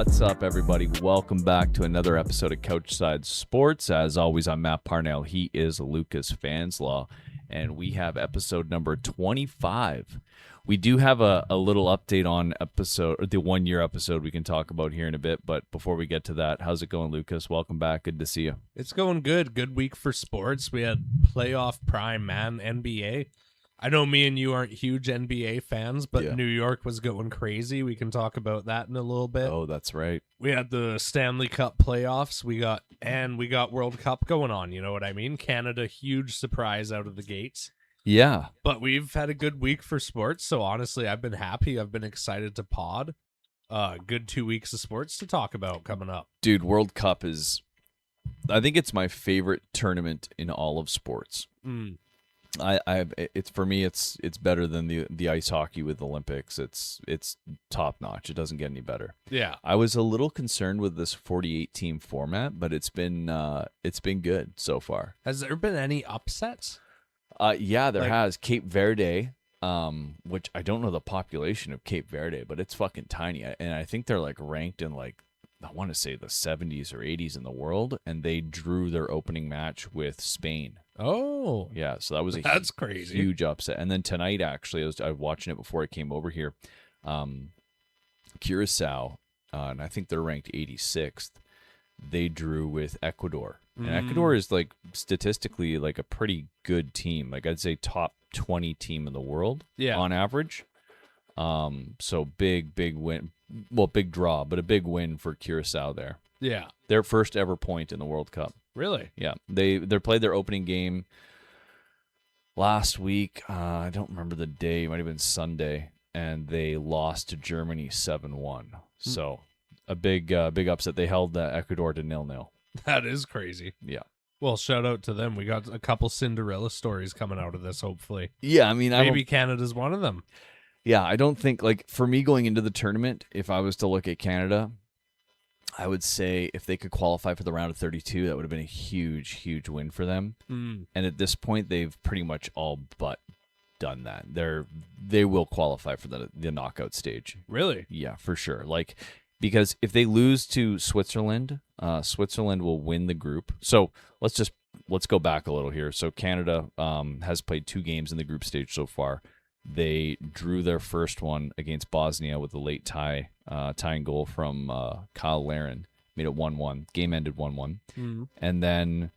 What's up, everybody? Welcome back to another episode of Couchside Sports. As always, I'm Matt Parnell. He is Lucas Fanslaw, and we have episode number 25. We do have a little update on the 1 year episode we can talk about here in a bit, but before we get to that, how's it going, Lucas? Welcome back. Good to see you. It's going good. Good week for sports. We had playoff prime, man, NBA. I know me and you aren't huge NBA fans, but Yeah. New York was going crazy. We can talk about that in a little bit. Oh, that's right. We had the Stanley Cup playoffs. We got World Cup going on. You know what I mean? Canada, huge surprise out of the gates. Yeah. But we've had a good week for sports, so honestly, I've been happy. I've been excited to pod. Good 2 weeks of sports to talk about coming up. Dude, World Cup I think it's my favorite tournament in all of sports. It's for me. It's better than the ice hockey with the Olympics. It's top notch. It doesn't get any better. Yeah, I was a little concerned with this 48 team format, but it's been good so far. has there been any upsets? Yeah, there has. Cape Verde, which I don't know the population of Cape Verde, but it's fucking tiny, and I think they're like ranked in I want to say the 70s or 80s in the world, and they drew their opening match with Spain. Oh, Yeah, so that was that's crazy. huge upset. And then tonight, actually, I was watching it before I came over here. Curacao, and I think they're ranked 86th. They drew with Ecuador, and Ecuador is statistically a pretty good team. I'd say top 20 team in the world, on average. So big win. Well, big draw, but a big win for Curacao there. Yeah, Their first ever point in the World Cup. really. Yeah, they played their opening game last week. I don't remember the day. It might have been Sunday, and they lost to Germany 7-1. So a big upset. They held Ecuador to 0-0. That is crazy. Yeah. Well, shout out to them. We got a couple Cinderella stories coming out of this, hopefully. Yeah, I mean, Maybe Canada's one of them. Yeah, I don't think, for me going into the tournament, if I was to look at Canada, I would say if they could qualify for the round of 32, that would have been a huge win for them. And at this point, they've pretty much all but done that. They will qualify for the knockout stage. Really? Yeah, for sure. Because if they lose to Switzerland, Switzerland will win the group. So let's go back a little here. So Canada has played 2 games in the group stage so far. They drew their first one against Bosnia with a late tying goal from Kyle Larin. Made it 1-1. Game ended 1-1. And then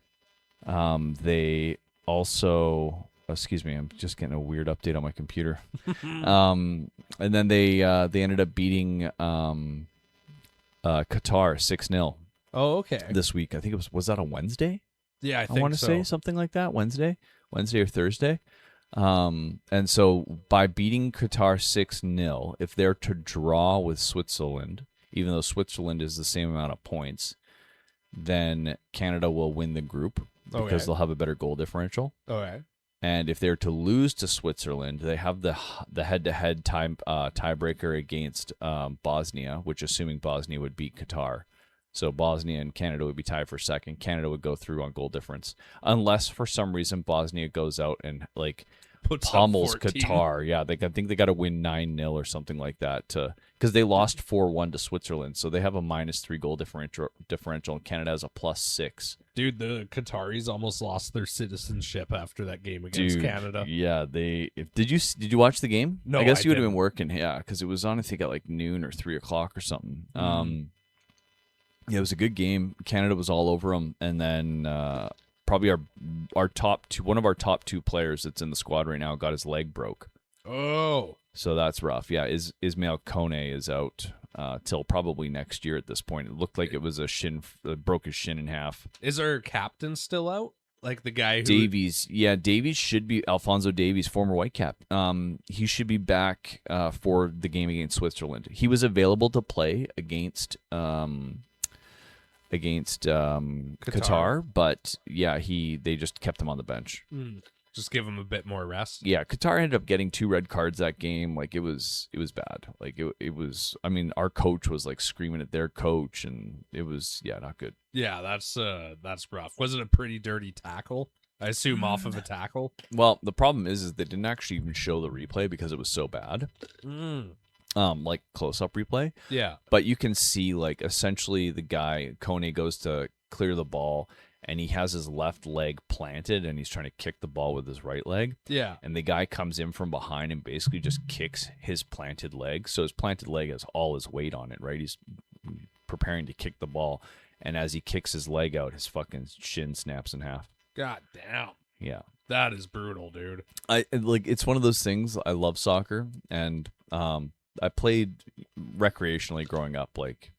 they also, excuse me, I'm just getting a weird update on my computer. And then they ended up beating Qatar 6-0 Oh, okay. this week. I think was that a Wednesday? Yeah, I I think want to so. say something like that. Wednesday or Thursday. And so by beating Qatar 6-0, if they're to draw with Switzerland, even though Switzerland is the same amount of points, then Canada will win the group because they'll have a better goal differential. Okay. And if they're to lose to Switzerland, they have the head-to-head tiebreaker against Bosnia, which assuming Bosnia would beat Qatar. So Bosnia and Canada would be tied for second. Canada would go through on goal difference. Unless for some reason Bosnia goes out and pummels Qatar. Yeah, I think they got to win 9-0 or something like that because they lost 4-1 to Switzerland. So they have a -3 goal differential and Canada has a +6. Dude, the Qataris almost lost their citizenship after that game against Canada. Yeah, did you watch the game? No, I guess you would have didn't. been working. Yeah, because it was on I think at noon or 3 o'clock or something. Yeah, it was a good game. Canada was all over them, and then probably our top two, one of our top 2 players that's in the squad right now, got his leg broke. Oh. So that's rough. Yeah, Ismail Kone is out till probably next year at this point. It looked like it was broke his shin in half. Is our captain still out? The guy who... Davies. Yeah, Davies should be, Alfonso Davies, former Whitecap. He should be back for the game against Switzerland. He was available to play against Qatar, but yeah, they just kept him on the bench. Just give him a bit more rest. Yeah, Qatar ended up getting 2 red cards that game. It was bad. It was. I mean, our coach was screaming at their coach, and it was not good. Yeah, that's rough. Was it a pretty dirty tackle? I assume off of a tackle. Well, the problem is they didn't actually even show the replay because it was so bad. like close-up replay. Yeah. But you can see, like, essentially the guy, Kone, goes to clear the ball, and he has his left leg planted, and he's trying to kick the ball with his right leg. Yeah. And the guy comes in from behind and basically just kicks his planted leg. So his planted leg has all his weight on it, right? He's preparing to kick the ball. And as he kicks his leg out, his fucking shin snaps in half. God damn. Yeah. That is brutal, dude. It's one of those things. I love soccer, and I played recreationally growing up, like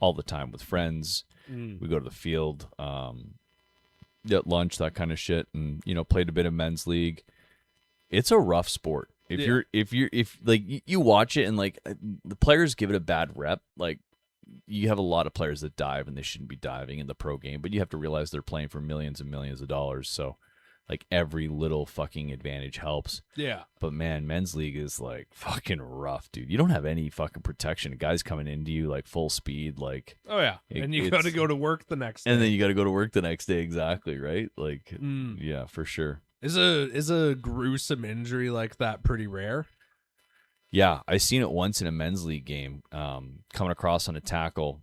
all the time with friends. We go to the field, at lunch, that kind of shit, and played a bit of men's league. It's a rough sport. If like you watch it and like the players give it a bad rep, like you have a lot of players that dive and they shouldn't be diving in the pro game, but you have to realize they're playing for millions and millions of dollars, so like every little fucking advantage helps. Yeah. But man, men's league is like fucking rough, dude. You don't have any fucking protection. A guy's coming into you like full speed, like. Oh yeah, and you got to go to work the next day. And then you got to go to work the next day, exactly, right? Like, yeah, for sure. Is a gruesome injury like that pretty rare? Yeah, I seen it once in a men's league game, coming across on a tackle,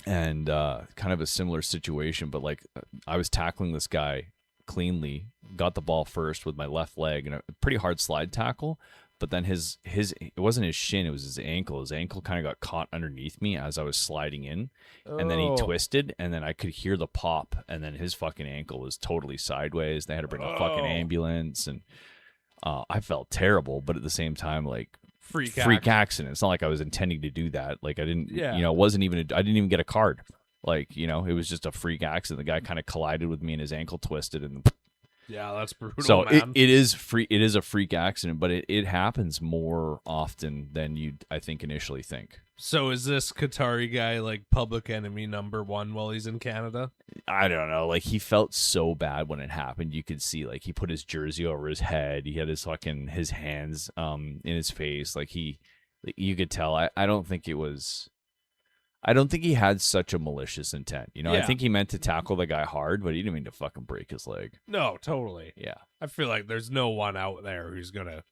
and kind of a similar situation. But like, I was tackling this guy cleanly, got the ball first with my left leg, and a pretty hard slide tackle. But then his it wasn't his shin, it was his ankle. His ankle kind of got caught underneath me as I was sliding in, and then he twisted, and then I could hear the pop, and then his fucking ankle was totally sideways. They had to bring a fucking ambulance, and I felt terrible, but at the same time, like freak accident. It's not like I was intending to do that. Like I didn't, it wasn't even. I didn't even get a card. Like it was just a freak accident. The guy kind of collided with me, and his ankle twisted, and. Yeah, that's brutal. So man. it is free. It is a freak accident, but it happens more often than you'd, I think, initially think. So is this Qatari guy like public enemy #1 while he's in Canada? I don't know. Like he felt so bad when it happened. You could see like he put his jersey over his head. He had his hands in his face. Like you could tell. I don't think it was. I don't think he had such a malicious intent. I think he meant to tackle the guy hard, but he didn't mean to fucking break his leg. No, totally. Yeah. I feel like there's no one out there who's going to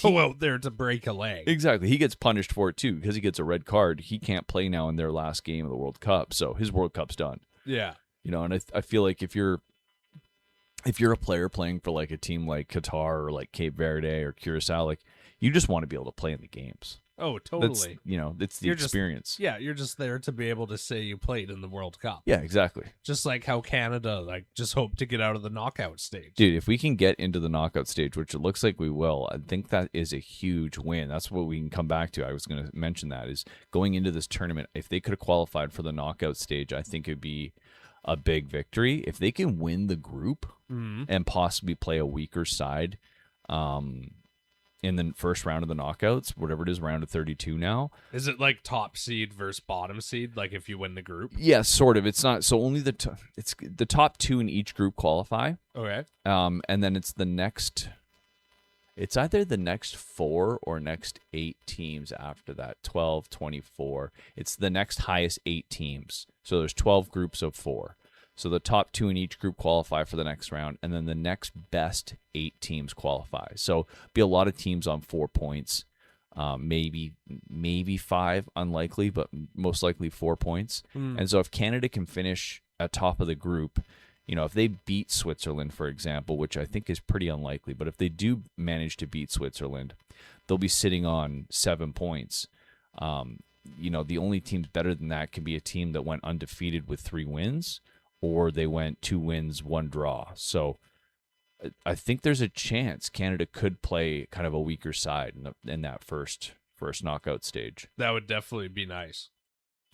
go out there to break a leg. Exactly. He gets punished for it, too, because he gets a red card. He can't play now in their last game of the World Cup, so his World Cup's done. Yeah. And I feel like if you're a player playing for, like, a team like Qatar or, like, Cape Verde or Curacao, like, you just want to be able to play in the games. Oh, totally. It's the experience. You're just there to be able to say you played in the World Cup. Yeah, exactly. Just like how Canada, like, just hope to get out of the knockout stage. Dude, if we can get into the knockout stage, which it looks like we will, I think that is a huge win. That's what we can come back to. I was going to mention that, is going into this tournament, if they could have qualified for the knockout stage, I think it would be a big victory. If they can win the group and possibly play a weaker side, in the first round of the knockouts, whatever it is, round of 32 now. Is it like top seed versus bottom seed, like if you win the group? Yeah, sort of. It's not, so only it's the top 2 in each group qualify. Okay. And then it's either the next 4 or next 8 teams after that, 12, 24. It's the next highest 8 teams. So there's 12 groups of 4. So the top 2 in each group qualify for the next round, and then the next best 8 teams qualify. So be a lot of teams on 4 points, maybe 5, unlikely, but most likely 4 points. And so if Canada can finish at top of the group, if they beat Switzerland, for example, which I think is pretty unlikely, but if they do manage to beat Switzerland, they'll be sitting on 7 points. The only teams better than that can be a team that went undefeated with 3 wins, or they went 2 wins, 1 draw. So I think there's a chance Canada could play kind of a weaker side in that first knockout stage. That would definitely be nice.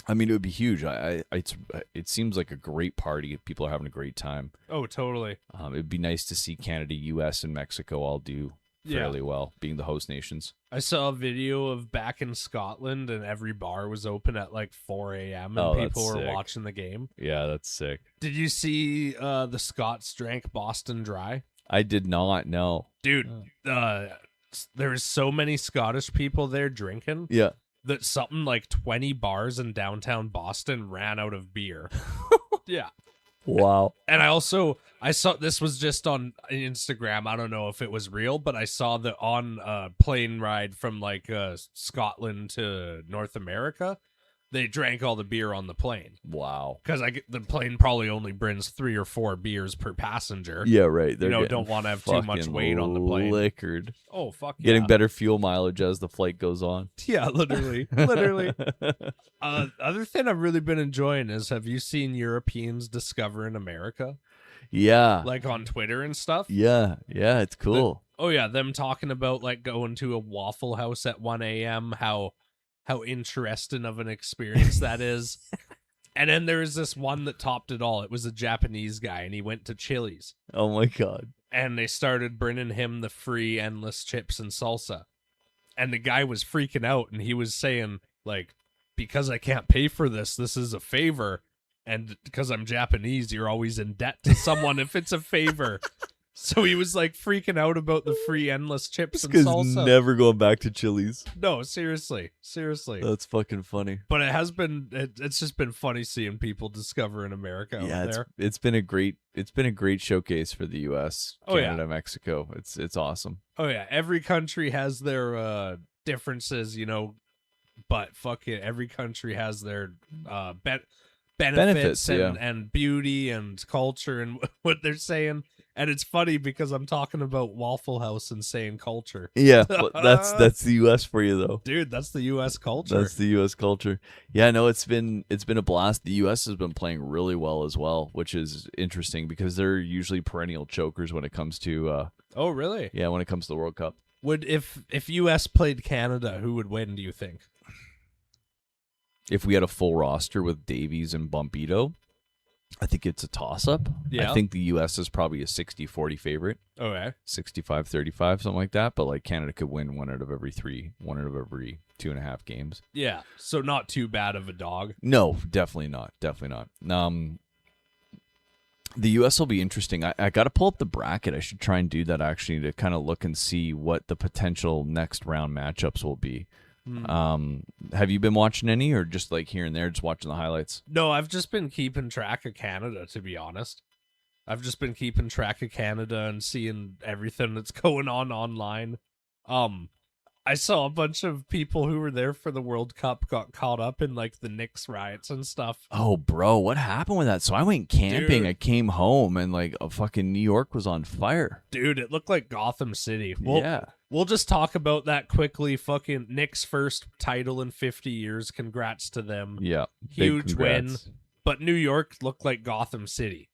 I mean, it would be huge. It seems like a great party. People are having a great time. Oh, totally. It would be nice to see Canada, U.S., and Mexico all do fairly well, being the host nations. I saw a video of back in Scotland, and every bar was open at like 4 a.m. and people were watching the game. Yeah, that's sick. Did you see the Scots drank Boston Dry? I did not know. Dude, there was so many Scottish people there drinking. Yeah. That something like 20 bars in downtown Boston ran out of beer. Yeah. Wow. And I saw this was just on Instagram. I don't know if it was real, but I saw that on a plane ride from like Scotland to North America, they drank all the beer on the plane Wow. because the plane probably only brings 3 or 4 beers per passenger. Yeah, right. They're Don't want to have too much weight on the plane. Liquored. Oh fuck yeah. Getting better fuel mileage as the flight goes on. Yeah, literally. Other thing I've really been enjoying is, have you seen Europeans discovering America? Yeah. Like on Twitter and stuff? Yeah. Yeah, it's cool. Them talking about like going to a Waffle House at 1 a.m., how interesting of an experience that is. And then there was this one that topped it all. It was a Japanese guy, and he went to Chili's. Oh my God. And they started bringing him the free endless chips and salsa. And the guy was freaking out, and he was saying, like, because I can't pay for this is a favor. And because I'm Japanese, you're always in debt to someone if it's a favor. So he was like freaking out about the free endless chips and salsa. Never going back to Chili's. No, seriously. That's fucking funny. But it's just been funny seeing people discovering America out there. It's been a great showcase for the US, Canada, Mexico. It's awesome. Oh yeah, every country has their differences, but fuck it, every country has their benefits and beauty and culture and what they're saying. And it's funny because I'm talking about Waffle House and saying culture. Yeah, that's the US for you though. Dude, that's the US culture. That's the US culture. Yeah, no, it's been a blast. The US has been playing really well as well, which is interesting because they're usually perennial chokers when it comes to Oh, really? Yeah, when it comes to the World Cup. Would if US played Canada, who would win, do you think? If we had a full roster with Davies and Bumpito, I think it's a toss-up. Yeah. I think the U.S. is probably a 60-40 favorite. Okay. 65-35, something like that. But, like, Canada could win one out of every 2.5 games. Yeah, so not too bad of a dog. No, definitely not. The U.S. will be interesting. I got to pull up the bracket. I should try and do that, actually, to kind of look and see what the potential next round matchups will be. Have you been watching any, or just like here and there, just watching the highlights? No, I've just been keeping track of Canada, to be honest. I've just been keeping track of Canada and seeing everything that's going on online. I saw a bunch of people who were there for the World Cup got caught up in like the Knicks riots and stuff. Oh, bro, what happened with that? So I went camping. Dude. I came home and like fucking New York was on fire. Dude, it looked like Gotham City. Yeah. We'll just talk about that quickly. Fucking Knicks' first title in 50 years. Congrats to them. Yeah. Huge win. But New York looked like Gotham City.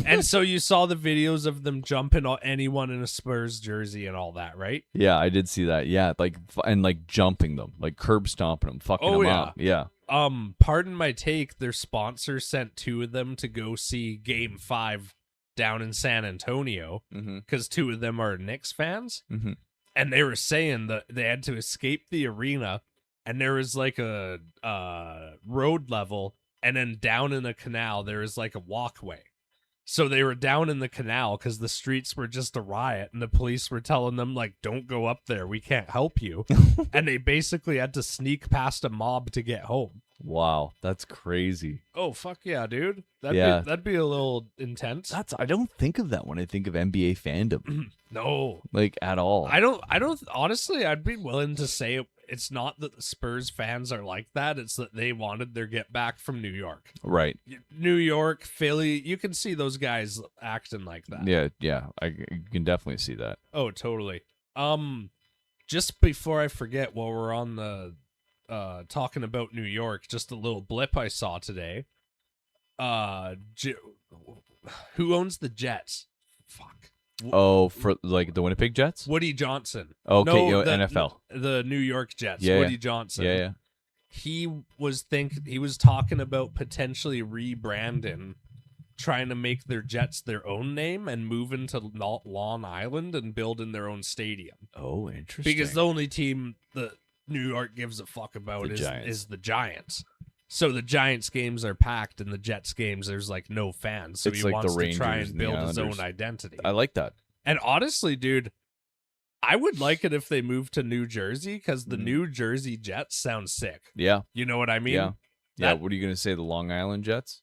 And so you saw the videos of them jumping on anyone in a Spurs jersey and all that, right? Yeah, I did see that. Yeah, like jumping them, like curb stomping them, fucking them up. Yeah. Pardon my take, their sponsor sent 2 of them to go see Game 5 down in San Antonio because 2 of them are Knicks fans. Mm-hmm. And they were saying that they had to escape the arena, and there was like a road level, and then down in the canal there is like a walkway. So they were down in the canal because the streets were just a riot, and the police were telling them, like, don't go up there, we can't help you. And they basically had to sneak past a mob to get home. Wow, that's crazy. Oh, fuck yeah, dude. That'd be a little intense. I don't think of that when I think of NBA fandom. No. Like, at all. I don't, honestly, I'd be willing to say it's not that the Spurs fans are like that. It's that they wanted their get back from New York. Right. New York, Philly, you can see those guys acting like that. Yeah. You can definitely see that. Oh, totally. Just before I forget, while we're on the talking about New York, just a little blip I saw today. Who owns the Jets? Fuck. Oh, for like the Winnipeg Jets? Woody Johnson. Okay, No, NFL. The New York Jets. Yeah, Woody Johnson. Yeah. He was talking about potentially rebranding, trying to make their Jets their own name and moving to Long Island and building their own stadium. Oh, interesting. Because the only team that New York gives a fuck about is the Giants. So the Giants games are packed, and the Jets games there's like no fans. So it's he like wants the Rangers to try and build his Islanders. own identity. I like that. And honestly, dude, I would like it if they moved to New Jersey because the New Jersey Jets sound sick. Yeah. You know what I mean? Yeah. What are you going to say, the Long Island Jets?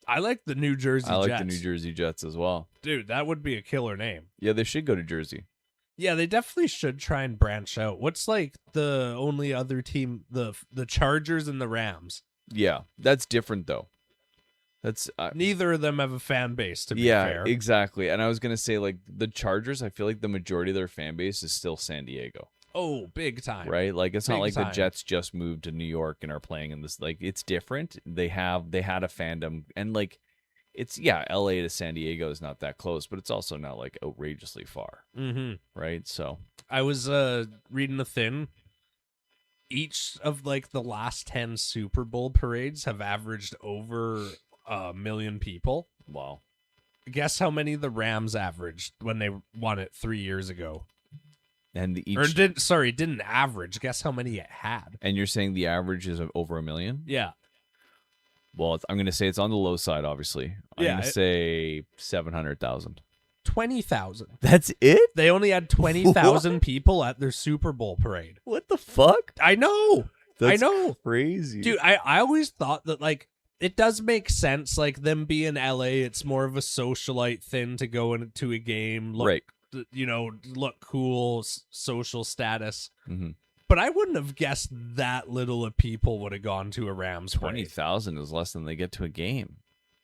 I like the New Jersey I like Jets. the New Jersey Jets as well. Dude, that would be a killer name. Yeah, they should go to Jersey. Yeah, they definitely should try and branch out. What's like the only other team, the Chargers and the Rams? Yeah, that's different though. That's Neither of them have a fan base, to be yeah, fair. exactly. And I was gonna say like the Chargers. I feel like the majority of their fan base is still San Diego, Oh, big time. right? Like it's not Big like time. the Jets just moved to New York and are playing in this. Like it's different. They had a fandom, and like it's L.A. to San Diego is not that close, but it's also not like outrageously far, Mm-hmm. right? So I was reading a thing. Each of like the last 10 Super Bowl parades have averaged over 1 million people. wow. Guess how many the Rams averaged when they won it 3 years ago? And Or didn't average. Guess how many it had? and you're saying the average is over 1 million? Yeah. Well, I'm gonna say it's on the low side. Obviously, I'm Yeah, gonna say 700,000. 20,000. That's it? They only had 20,000 people at their Super Bowl parade. What the fuck? I know. That's I know. crazy, Dude, I always thought that, like, it does make sense, like, them being LA, it's more of a socialite thing to go into a game, look, right? look cool, social status. Mm-hmm. But I wouldn't have guessed that little of people would have gone to a Rams parade. 20,000 is less than they get to a game.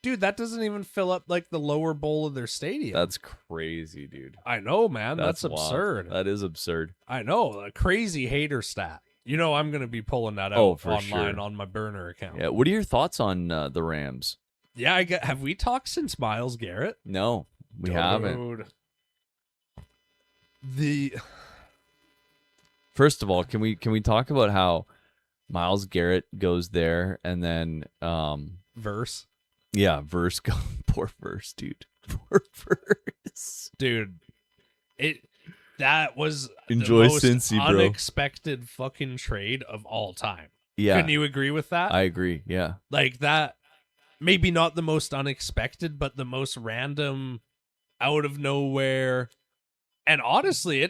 Dude, that doesn't even fill up, like, the lower bowl of their stadium. That's crazy, dude. I know, man. That's wild. absurd. That is absurd. I know. A crazy hater stat. You know I'm going to be pulling that out for online sure. on my burner account. Yeah. What are your thoughts on the Rams? Yeah, have we talked since Myles Garrett? No, we haven't. First of all, can we talk about how Myles Garrett goes there and then Verse. Yeah, Verse go poor Verse, dude. Poor Verse. Dude, that was Enjoy the most Cincy, bro. unexpected fucking trade of all time. Yeah. Couldn't you agree with that? I agree. Yeah. Like that, maybe not the most unexpected, but the most random, out of nowhere. And honestly,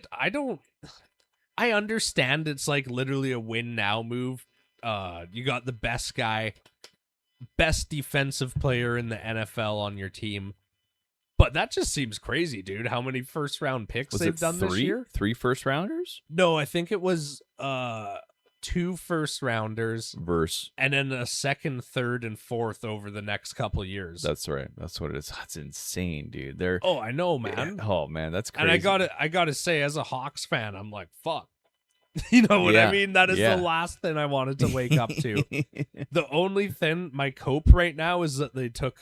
I understand it's like literally a win now move. You got the best guy, best defensive player in the NFL on your team. But that just seems crazy, dude. How many first round picks they've done this year? 3 first rounders? No, I think it was 2 first rounders Verse. and then a second, third, and fourth over the next couple years. That's right. That's what it is. That's insane, dude. Oh, I know, man. Oh man, that's crazy. And I gotta say, as a Hawks fan, I'm like, fuck. You know what I mean? That is the last thing I wanted to wake up to. The only thing, my cope right now is that they took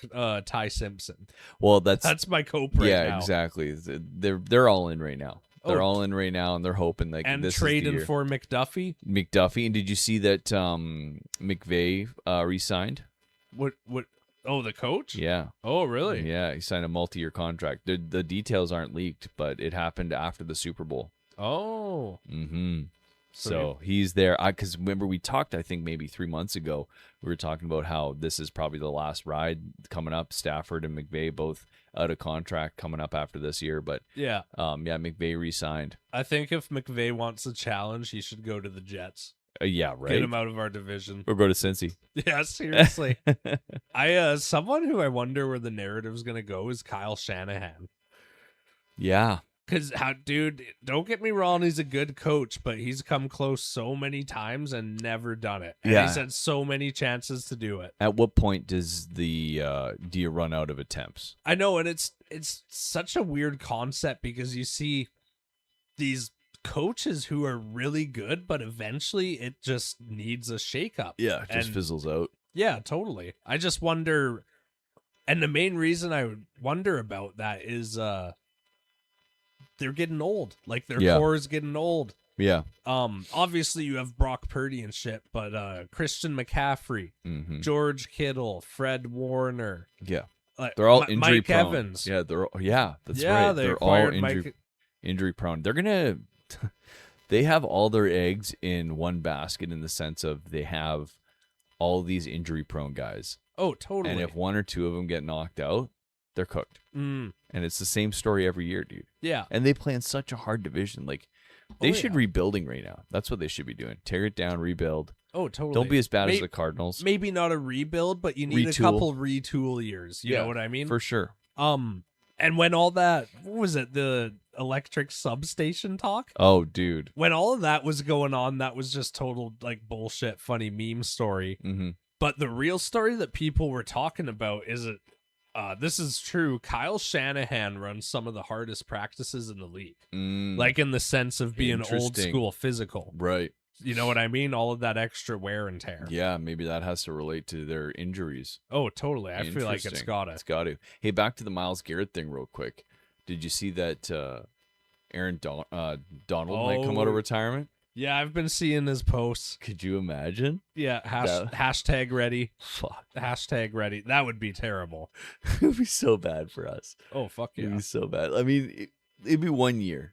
Ty Simpson. Well, that's my cope right now. Yeah, exactly. They're all in right now. They're all in right now, and they're hoping like and this trading is the year. for McDuffie. And did you see that McVay re-signed? What? Oh, the coach? Yeah. Oh, really? Yeah, he signed a multi-year contract. The details aren't leaked, but it happened after the Super Bowl. Oh. Mm-hmm. So he's there. Because remember we talked, I think maybe 3 months ago, we were talking about how this is probably the last ride coming up. Stafford and McVay both out of contract coming up after this year. But yeah, McVay re-signed. I think if McVay wants a challenge, he should go to the Jets. Yeah, right. Get him out of our division. Or go to Cincy. Yeah, seriously. Someone who I wonder where the narrative's gonna go is Kyle Shanahan. Yeah. Because, dude, don't get me wrong, he's a good coach, but he's come close so many times and never done it. And he's had so many chances to do it. At what point do you run out of attempts? I know, and it's such a weird concept because you see these coaches who are really good, but eventually it just needs a shakeup. Yeah, it just fizzles out. Yeah, totally. I just wonder, and the main reason I would wonder about that is they're getting old. Like their core is getting old. Yeah. Obviously you have Brock Purdy and shit, but Christian McCaffrey, George Kittle, Fred Warner. Yeah. They're all injury Mike prone. Evans. Yeah, that's right. They're all injury prone. They're gonna they have all their eggs in one basket in the sense of they have all these injury prone guys. Oh, totally. And if one or two of them get knocked out, they're cooked. And it's the same story every year, dude. Yeah. And they play in such a hard division. Like, they should rebuilding right now. That's what they should be doing. Tear it down, rebuild. Oh, totally. Don't be as bad as the Cardinals. Maybe not a rebuild, but you need a couple retool years. You know what I mean? For sure. And when all that, what was it, the electric substation talk? Oh, dude. When all of that was going on, that was just total like bullshit, funny meme story. Mm-hmm. But the real story that people were talking about is this is true. Kyle Shanahan runs some of the hardest practices in the league, like in the sense of being old school physical. Right. You know what I mean? All of that extra wear and tear. Yeah, maybe that has to relate to their injuries. Oh, totally. I feel like it's got to. Hey, back to the Myles Garrett thing real quick. Did you see that Aaron Donald might come out of retirement? Yeah, I've been seeing his posts. Could you imagine? Yeah, hashtag ready. Fuck. Hashtag ready. That would be terrible. It would be so bad for us. Oh, fuck yeah. It'd be so bad. I mean, it'd be 1 year.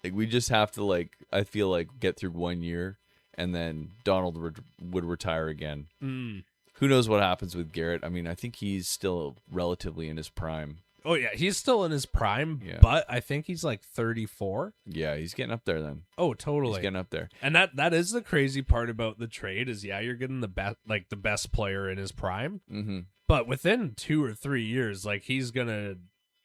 Like, we just have to, like, I feel like, get through 1 year, and then Donald would retire again. Who knows what happens with Garrett? I mean, I think he's still relatively in his prime. Oh, yeah, he's still in his prime, Yeah. but I think he's like 34. Yeah, he's getting up there then. Oh, totally. He's getting up there. And that is the crazy part about the trade is, yeah, you're getting the best player in his prime, but within 2 or 3 years, like, he's going to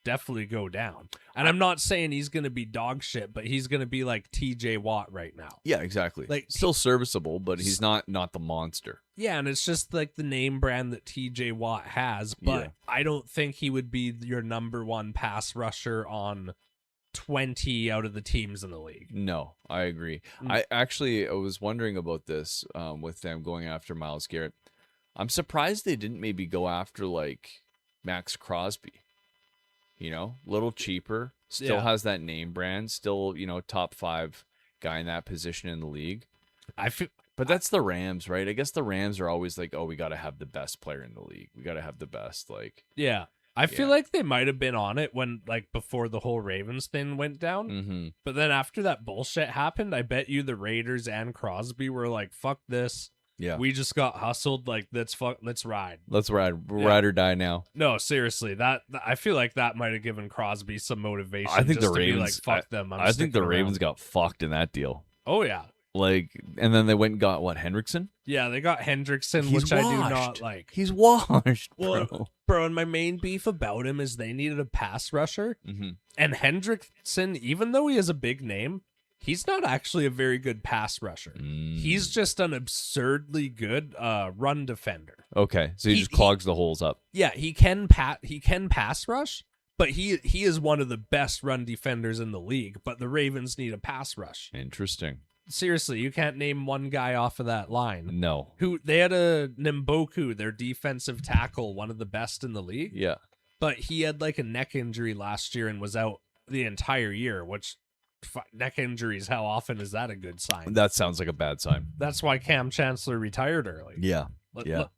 definitely go down. And I'm not saying he's going to be dog shit, but he's going to be like TJ Watt right now. Yeah, exactly. Like, still serviceable, but he's not the monster. Yeah, and it's just like the name brand that TJ Watt has, but I don't think he would be your number one pass rusher on 20 out of the teams in the league. No, I agree. I was wondering about this with them going after Myles Garrett. I'm surprised they didn't maybe go after like Max Crosby. You know, little cheaper, still has that name brand, still, you know, top 5 guy in that position in the league. But that's the Rams, right? I guess the Rams are always like, oh, we got to have the best player in the league. We got to have the best, like. Yeah. I feel like they might have been on it when, like, before the whole Ravens thing went down. But then after that bullshit happened, I bet you the Raiders and Crosby were like, fuck this. Yeah. We just got hustled. Like, let's ride. Let's ride. Ride or die now. No, seriously. That I feel like that might have given Crosby some motivation. I think just the Ravens, be like, fuck them. I think the Ravens got fucked in that deal. Oh, yeah. Like, and then they went and got, what, Hendrickson? Yeah, they got Hendrickson, which I do not like. He's washed, bro. Well, bro, and my main beef about him is they needed a pass rusher. And Hendrickson, even though he has a big name, he's not actually a very good pass rusher. He's just an absurdly good run defender. Okay, so he just clogs the holes up. Yeah, he can pass rush, but he is one of the best run defenders in the league. But the Ravens need a pass rush. Interesting. Seriously, you can't name one guy off of that line. No. Who they had a Nimboku, their defensive tackle, one of the best in the league. Yeah. But he had like a neck injury last year and was out the entire year, which neck injuries, how often is that a good sign? That sounds like a bad sign. That's why Cam Chancellor retired early. Yeah.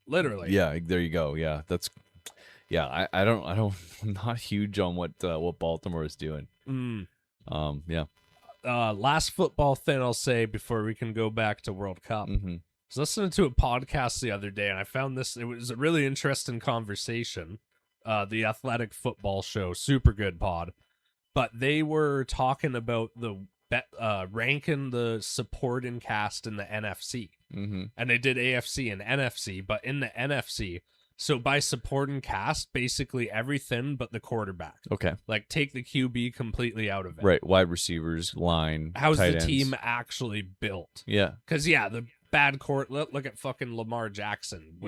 Literally. Yeah, there you go. Yeah. I don't I'm not huge on what Baltimore is doing. Yeah. Last football thing I'll say before we can go back to World Cup. I was listening to a podcast the other day and I found this. It was a really interesting conversation. The Athletic Football Show, super good pod. But they were talking about the ranking the supporting cast in the NFC. And they did AFC and NFC, but in the NFC, so by supporting cast, basically everything but the quarterback. Okay. Like, take the QB completely out of it. Right. Wide receivers, line, how's tight the ends. Team actually built? Yeah. Because, the bad court, look at fucking Lamar Jackson.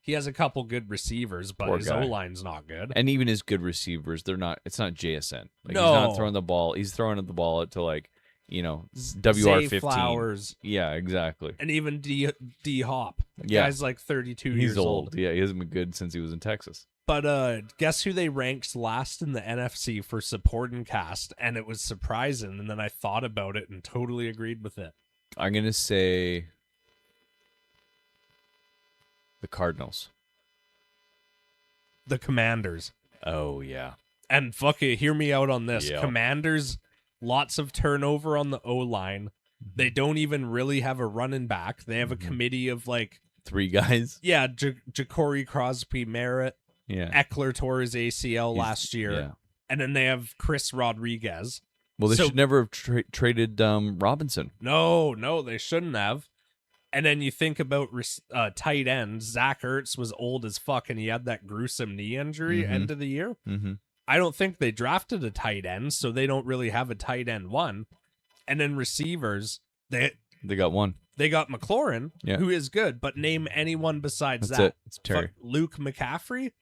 He has a couple good receivers, but his O-line's not good. And even his good receivers, it's not JSN. Like, no. He's not throwing the ball. He's throwing the ball out to, like, WR15. Flowers. Yeah, exactly. And even D Hop. Guy's like 32 years old. Yeah, he hasn't been good since he was in Texas. But guess who they ranked last in the NFC for supporting cast? And it was surprising. And then I thought about it and totally agreed with it. I'm going to say the Cardinals. The Commanders. Oh, yeah. And fuck it, hear me out on this. Yep. Commanders, lots of turnover on the O-line. They don't even really have a running back. They have a committee of like 3 guys. Yeah, Ja'Cory Crosby Merritt. Yeah. Eckler tore his ACL last year. Yeah. And then they have Chris Rodriguez. Well, they should never have traded Robinson. No, they shouldn't have. And then you think about tight ends. Zach Ertz was old as fuck, and he had that gruesome knee injury end of the year. Mm-hmm. I don't think they drafted a tight end, so they don't really have a tight end one. And then receivers, they got one. They got McLaurin, Yeah. who is good, but name anyone besides That's that. it. It's Terry. Luke McCaffrey?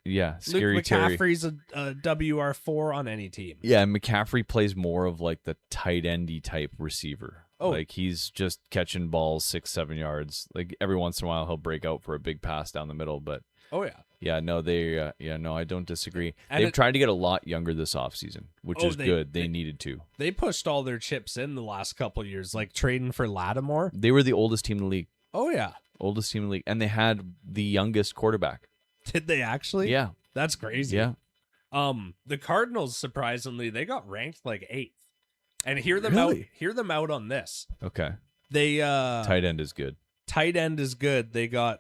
Yeah, scary Terry. Luke McCaffrey's a WR4 on any team. Yeah, and McCaffrey plays more of like the tight endy type receiver. Oh. Like he's just catching balls 6-7 yards. Like every once in a while he'll break out for a big pass down the middle, but Oh, yeah. yeah, no, I don't disagree. And They've tried to get a lot younger this offseason, which is good. They needed to. They pushed all their chips in the last couple years, like trading for Lattimore. They were the oldest team in the league. Oh, yeah. Oldest team in the league. And they had the youngest quarterback. Did they actually? Yeah. That's crazy. Yeah. The Cardinals, surprisingly, they got ranked like 8th. And hear them out on this. Okay. They tight end is good. Tight end is good. They got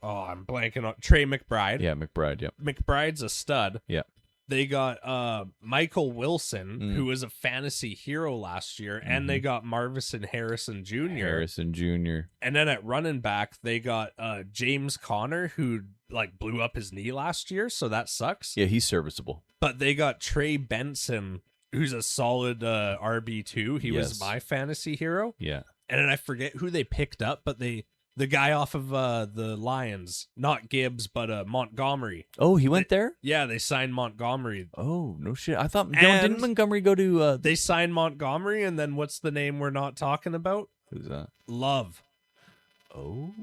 I'm blanking on Trey McBride. Yeah, McBride, yeah. McBride's a stud. Yeah. They got Michael Wilson, who was a fantasy hero last year, and they got Marvin Harrison Jr. And then at running back, they got James Conner, who like blew up his knee last year, so that sucks. Yeah, he's serviceable. But they got Trey Benson, who's a solid RB2. He was my fantasy hero. Yeah. And then I forget who they picked up, but the guy off of the Lions, not Gibbs, but Montgomery. Oh, he went there? Yeah, they signed Montgomery. Oh, no shit. I thought, didn't Montgomery go to... They signed Montgomery, and then what's the name we're not talking about? Who's that? Love. Oh,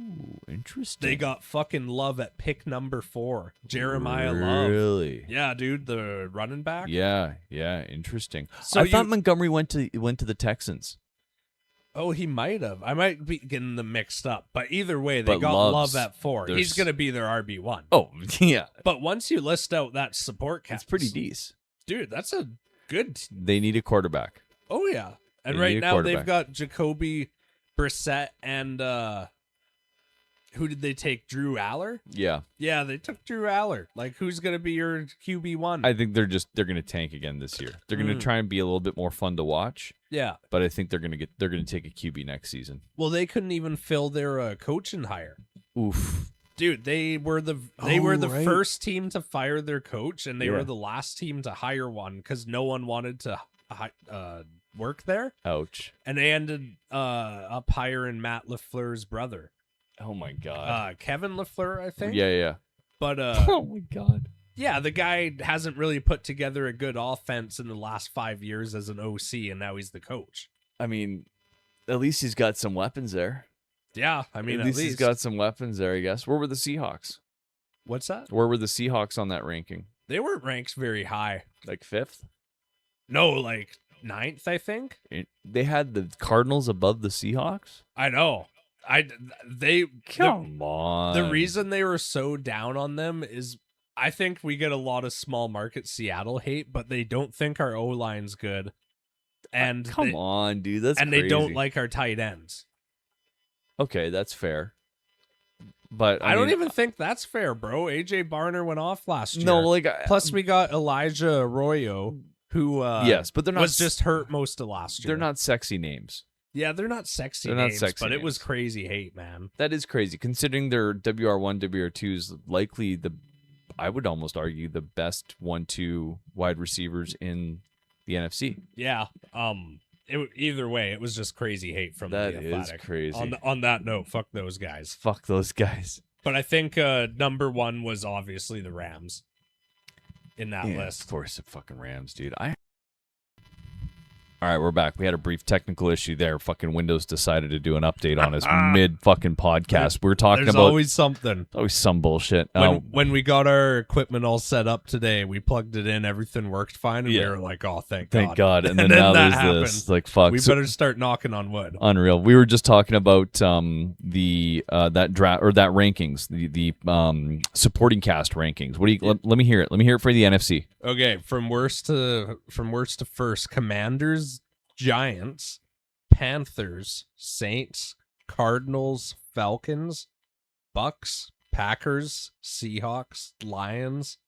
interesting. They got fucking Love at pick number 4. Jeremiah Love. Really? Yeah, dude, the running back. Yeah, interesting. So I thought Montgomery went to the Texans. Oh, he might have. I might be getting them mixed up. But either way, they got Love at 4. He's going to be their RB1. Oh, yeah. But once you list out that support cast, it's pretty decent. Dude, that's a good... They need a quarterback. Oh, yeah. And right now they've got Jacoby Brissett and... who did they take? Drew Aller? Yeah. Yeah, they took Drew Aller. Like, who's going to be your QB1? I think they're going to tank again this year. They're going to try and be a little bit more fun to watch. Yeah. But I think they're going to take a QB next season. Well, they couldn't even fill their coaching hire. Oof. Dude, they were the first team to fire their coach, and they were the last team to hire one because no one wanted to work there. Ouch. And they ended up hiring Matt LaFleur's brother. Oh my god. Kevin LaFleur, I think. Yeah. But oh my god. Yeah, the guy hasn't really put together a good offense in the last 5 years as an OC, and now he's the coach. I mean, at least he's got some weapons there. Yeah, I mean, at least he's got some weapons there, I guess. Where were the Seahawks? What's that? Where were the Seahawks on that ranking? They weren't ranked very high. Like 5th? No, like 9th, I think. They had the Cardinals above the Seahawks? I know. Come on. The reason they were so down on them is I think we get a lot of small market Seattle hate, but they don't think our O-line's good. And come on, dude. That's and crazy. They don't like our tight ends. Okay, that's fair. But I don't even think that's fair, bro. AJ Barner went off last year. No, like plus we got Elijah Arroyo, who yes, but they're not was just hurt most of last year. They're not sexy names. Yeah, they're not sexy names, but it was crazy hate, man. That is crazy, considering their WR1, WR2 is likely I would almost argue the best 1-2 wide receivers in the NFC. Yeah. Either way, it was just crazy hate from the Athletic. That is crazy. On that note, fuck those guys. Fuck those guys. But I think number 1 was obviously the Rams in that list. Of course, the fucking Rams, dude. All right, we're back. We had a brief technical issue there. Fucking Windows decided to do an update on us mid fucking podcast. We were talking There's about always something. Always some bullshit. When we got our equipment all set up today, we plugged it in, everything worked fine, and we were like, "Oh, thank God!" And then now there's this. Like, fuck. We better start knocking on wood. Unreal. We were just talking about that draft or that rankings, the supporting cast rankings. What do you? Let me hear it. Let me hear it for the NFC. Okay, from worst to first: Commanders, Giants, Panthers, Saints, Cardinals, Falcons, Bucks, Packers, Seahawks, Lions,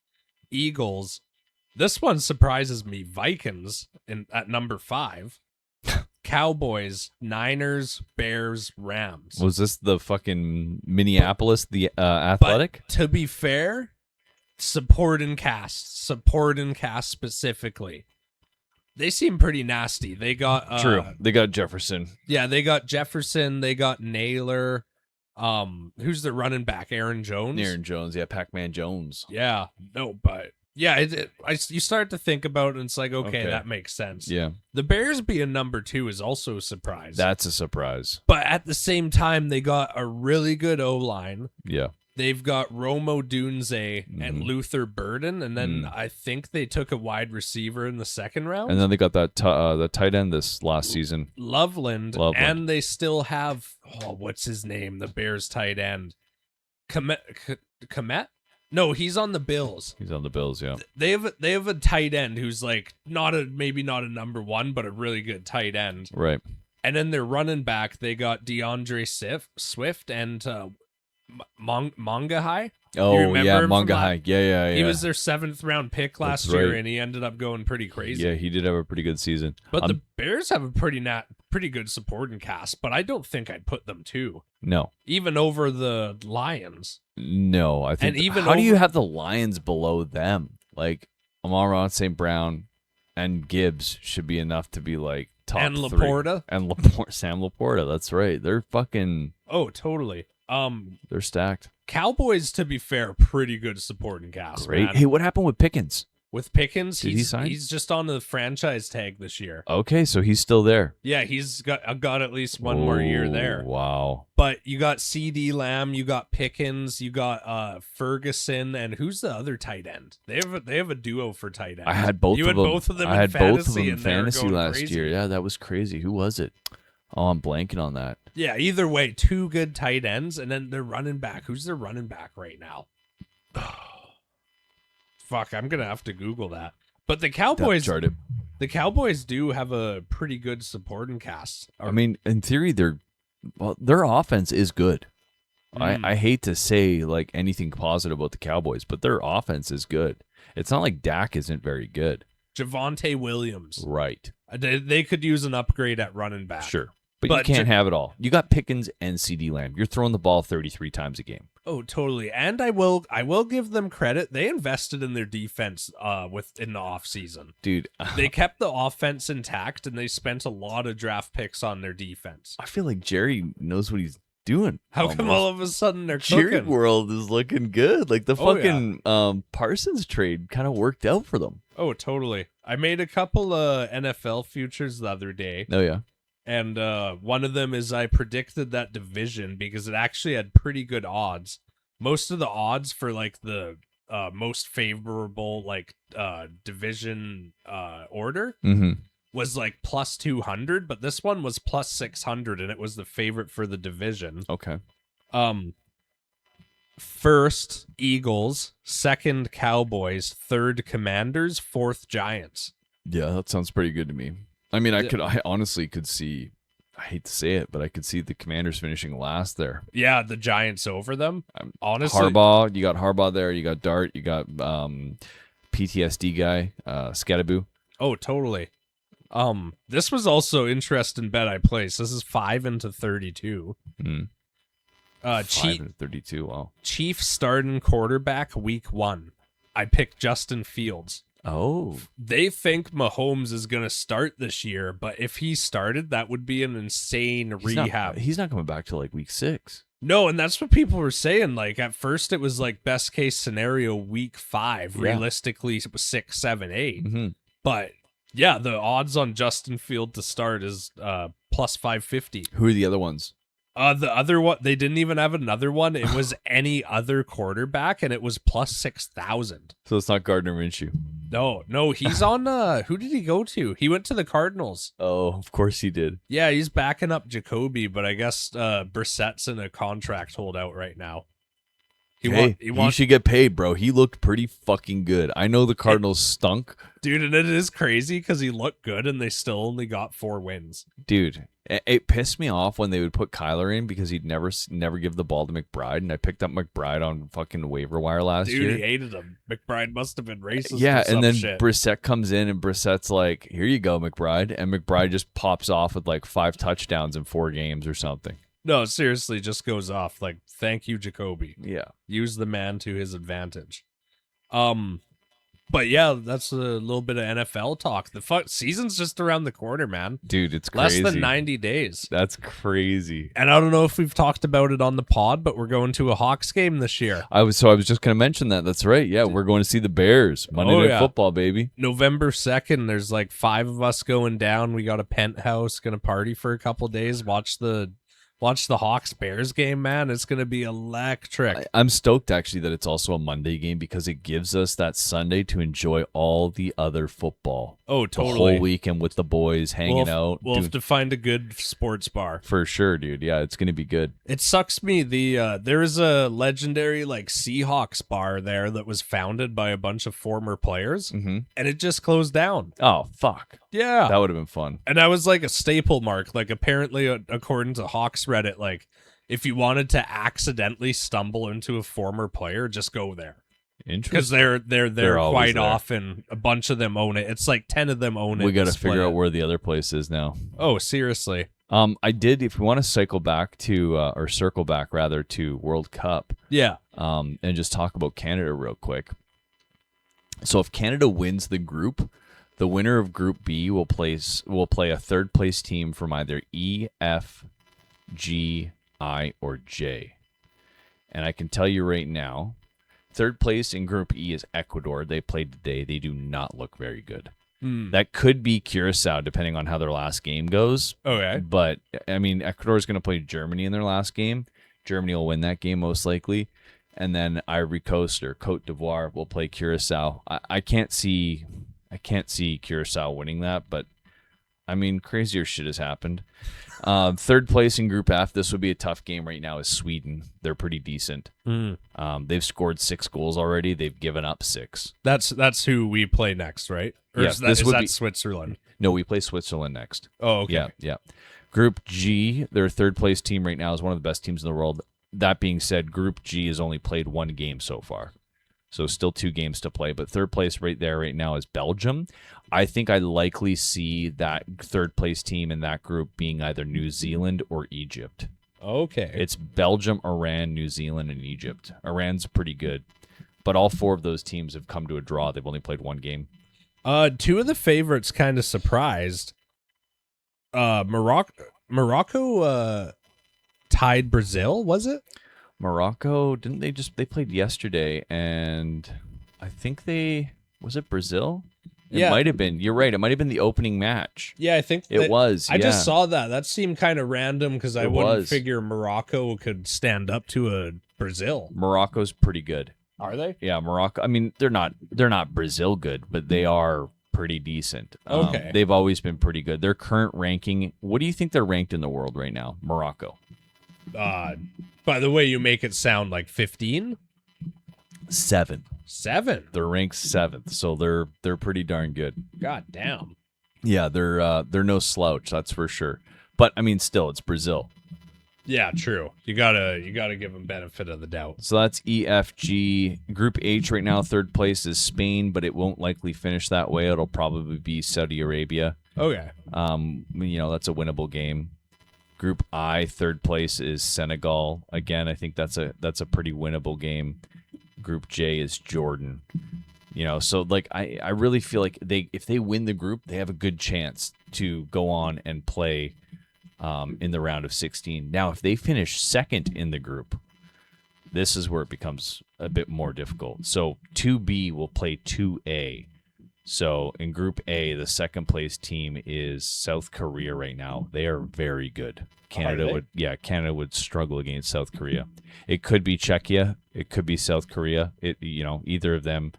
Eagles. This one surprises me. Vikings at number 5. Cowboys, Niners, Bears, Rams. Was this the fucking Minneapolis, the Athletic? But to be fair, support and cast specifically. They seem pretty nasty. They got True. They got Jefferson. Yeah, they got Jefferson. They got Naylor. Who's the running back? Aaron Jones. Aaron Jones, yeah, Pac-Man Jones. Yeah, no, but yeah, you start to think about it, and it's like, okay, that makes sense. Yeah, the Bears being number 2 is also a surprise. that's a surprise. But at the same time, they got a really good O-line. Yeah, They've got Romo Dunze and Luther Burden, and then I think they took a wide receiver in the second round. and then they got that the tight end this last season, Loveland, and they still have what's his name? The Bears tight end, Komet. No, he's on the Bills. He's on the Bills, yeah. They have a tight end who's like maybe not a number 1, but a really good tight end. Right. And then their running back, they got DeAndre Swift and Manga High. Oh yeah, Manga High. Yeah. He was their 7th round pick last year, and he ended up going pretty crazy. Yeah, he did have a pretty good season. But the Bears have a pretty good supporting cast, but I don't think I'd put them 2. No. Even over the Lions. No, I think. And even how do you have the Lions below them? Like Amon-Ra, St. Brown, and Gibbs should be enough to be like top and 3. Laporta. And Sam Laporta. That's right. They're fucking. Oh, totally. They're stacked. Cowboys, to be fair, pretty good supporting cast. Great. Man. Hey, what happened with Pickens? With Pickens, Did he sign? He's just on the franchise tag this year. Okay, so he's still there. Yeah, he's got at least one more year there. Wow. But you got CD Lamb, you got Pickens, you got Ferguson, and who's the other tight end? They have a duo for tight end. I had both of them. You had both of them. I in had fantasy, both of them in and they were fantasy going last crazy. year. Yeah, that was crazy. Who was it? Oh, I'm blanking on that. Yeah, either way, 2 good tight ends, and then their running back. Who's their running back right now? Fuck, I'm gonna have to Google that. But the Cowboys, do have a pretty good supporting cast. I mean, in theory, their offense is good. I hate to say like anything positive about the Cowboys, but their offense is good. It's not like Dak isn't very good. Javonte Williams, Right? They could use an upgrade at running back. Sure, but you can't have it all. You got Pickens and CD Lamb. You're throwing the ball 33 times a game. Oh, totally. And I will give them credit. They invested in their defense in the offseason. Dude, they kept the offense intact, and they spent a lot of draft picks on their defense. I feel like Jerry knows what he's doing. How come all of a sudden they're Jerry cooking? World is looking good. Like the fucking Parsons trade kind of worked out for them. Oh, totally. I made a couple NFL futures the other day. Oh, yeah. And one of them is I predicted that division because it actually had pretty good odds. Most of the odds for like the most favorable like division order was like plus 200, but this one was plus 600, and it was the favorite for the division. Okay. First Eagles, second Cowboys, third Commanders, fourth Giants. Yeah, that sounds pretty good to me. I mean, I honestly could see, I hate to say it, but I could see the Commanders finishing last there. Yeah, the Giants over them. Honestly, Harbaugh, you got Harbaugh there. You got Dart. You got PTSD guy, Scattaboo. Oh, totally. This was also interesting bet I placed. This is 5 into 32. 5 into 32. Wow. Chiefs starting quarterback week 1. I picked Justin Fields. Oh. They think Mahomes is going to start this year, but if he started, that would be an insane rehab. He's not coming back till like week 6. No, and that's what people were saying. Like at first, it was like best case scenario week 5. Yeah. Realistically, it was 6, 7, 8. But yeah, the odds on Justin Field to start is plus 550. Who are the other ones? The other one, they didn't even have another one. It was any other quarterback, and it was plus 6,000. So it's not Gardner Minshew. No, he's on. Who did he go to? He went to the Cardinals. Oh, of course he did. Yeah, he's backing up Jacoby, but I guess Brissett's in a contract holdout right now. He should get paid, bro. He looked pretty fucking good. I know the Cardinals stunk. Dude, and it is crazy because he looked good and they still only got 4 wins. Dude, it pissed me off when they would put Kyler in because he'd never give the ball to McBride, and I picked up McBride on fucking waiver wire last year. Dude, he hated him. McBride must have been racist. Yeah, or some and then shit. Brissett comes in, and Brissett's like, "Here you go, McBride," and McBride just pops off with like 5 touchdowns in 4 games or something. No, seriously, just goes off. Like, thank you, Jacoby. Yeah. Use the man to his advantage. But yeah, that's a little bit of NFL talk. The season's just around the corner, man. Dude, it's crazy. Less than 90 days. That's crazy. And I don't know if we've talked about it on the pod, but we're going to a Hawks game this year. I was just going to mention that. That's right. Yeah, we're going to see the Bears. Monday Night Football, baby. November 2nd, there's like 5 of us going down. We got a penthouse, going to party for a couple days, watch the Hawks Bears game, man. It's going to be electric. I'm stoked, actually, that it's also a Monday game because it gives us that Sunday to enjoy all the other football. Oh, totally. The whole weekend with the boys hanging out. We'll have to find a good sports bar. For sure, dude. Yeah, it's going to be good. It sucks me. There is a legendary like Seahawks bar there that was founded by a bunch of former players, and it just closed down. Oh, fuck. Yeah. That would have been fun. And I was like a staple mark. Like apparently, according to Hawks Reddit, like if you wanted to accidentally stumble into a former player, just go there. Because they're quite there. Often a bunch of them own it. It's like 10 of them own it. We got to figure out where the other place is now. Oh, seriously. I did. If we want to circle back to World Cup. Yeah. And just talk about Canada real quick. So if Canada wins the group, the winner of Group B will play a third place team from either E, F, G, I, or J. And I can tell you right now, third place in Group E is Ecuador. They played today. They do not look very good. That could be Curacao, depending on how their last game goes. Okay. But, I mean, Ecuador is going to play Germany in their last game. Germany will win that game most likely. And then Ivory Coast or Cote d'Ivoire will play Curacao. I can't see Curacao winning that, but I mean, crazier shit has happened. Third place in Group F, this would be a tough game right now, is Sweden. They're pretty decent. They've scored 6 goals already. They've given up 6. That's who we play next, right? Or yes, is that Switzerland? No, we play Switzerland next. Oh, okay. Yeah. Group G, their third place team right now is one of the best teams in the world. That being said, Group G has only played 1 game so far. So still 2 games to play, but third place right there right now is Belgium. I think I likely see that third place team in that group being either New Zealand or Egypt. Okay. It's Belgium, Iran, New Zealand, and Egypt. Iran's pretty good, but all 4 of those teams have come to a draw. They've only played 1 game. 2 of the favorites kind of surprised. Morocco tied Brazil, was it? Morocco, they played yesterday, and I think was it Brazil? It might have been. You're right. It might have been the opening match. Yeah, I think it was. I just saw that. That seemed kind of random because I wouldn't figure Morocco could stand up to a Brazil. Morocco's pretty good. Are they? Yeah, Morocco. I mean, they're not Brazil good, but they are pretty decent. Okay. They've always been pretty good. Their current ranking, what do you think they're ranked in the world right now? Morocco. By the way, you make it sound like 15? 7. 7? They're ranked 7th, so they're pretty darn good. God damn. Yeah, they're no slouch, that's for sure. But I mean, still, it's Brazil. Yeah, true. You gotta give them benefit of the doubt. So that's EFG. Group H right now, third place is Spain, but it won't likely finish that way. It'll probably be Saudi Arabia. Okay. That's a winnable game. Group I, third place is Senegal. Again, I think that's a pretty winnable game. Group J is Jordan. So like I really feel like if they win the group, they have a good chance to go on and play in the round of 16. Now, if they finish second in the group, this is where it becomes a bit more difficult. So 2B will play 2A. So in Group A, the second place team is South Korea right now. They are very good. Canada would struggle against South Korea. It could be Czechia. It could be South Korea. Either of them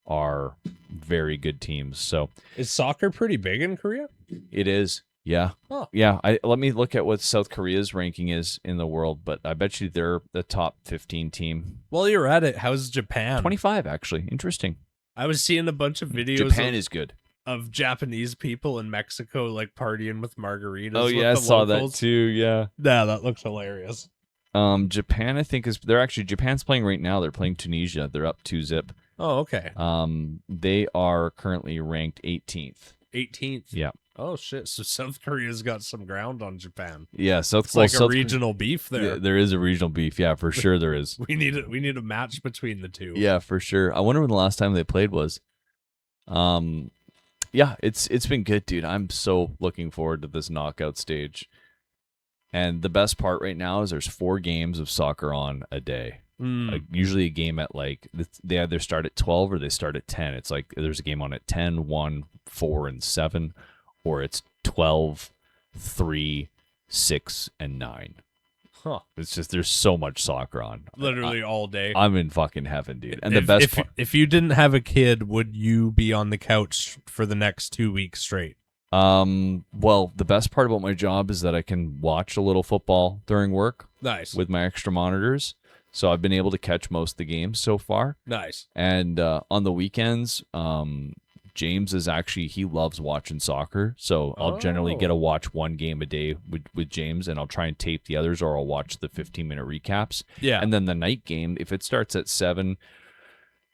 are very good teams. So is soccer pretty big in Korea? it is. Yeah. Huh. Yeah. Let me look at what South Korea's ranking is in the world, but I bet you they're the top 15 team. While you're at it, how's Japan? 25, actually. Interesting. I was seeing a bunch of videos Japan is good. of Japanese people in Mexico like partying with margaritas. Oh, with yeah. I the saw locals. that too. Yeah. Yeah, that looks hilarious. Japan, I think, Japan's playing right now. They're playing Tunisia. They're up 2-0. Oh, okay. They are currently ranked 18th. 18th. Yeah. Oh shit! So South Korea's got some ground on Japan. Yeah, It's like a regional beef there. Yeah, there is a regional beef. Yeah, for sure there is. We need a match between the two. Yeah, for sure. I wonder when the last time they played was. Yeah, it's been good, dude. I'm so looking forward to this knockout stage. And the best part right now is there's 4 games of soccer on a day. Like usually a game at like they either start at 12 or they start at 10. It's like there's a game on at 10, 1, 4, and 7, or it's 12, 3, 6, and 9. Huh. It's just there's so much soccer on. Literally all day. I'm in fucking heaven, dude. And the best part, if you didn't have a kid, would you be on the couch for the next 2 weeks straight? well, the best part about my job is that I can watch a little football during work. Nice. With my extra monitors. So I've been able to catch most of the games so far. Nice. And on the weekends, James is actually, he loves watching soccer. So I'll generally get to watch one game a day with James, and I'll try and tape the others, or I'll watch the 15-minute recaps. Yeah. And then the night game, if it starts at 7,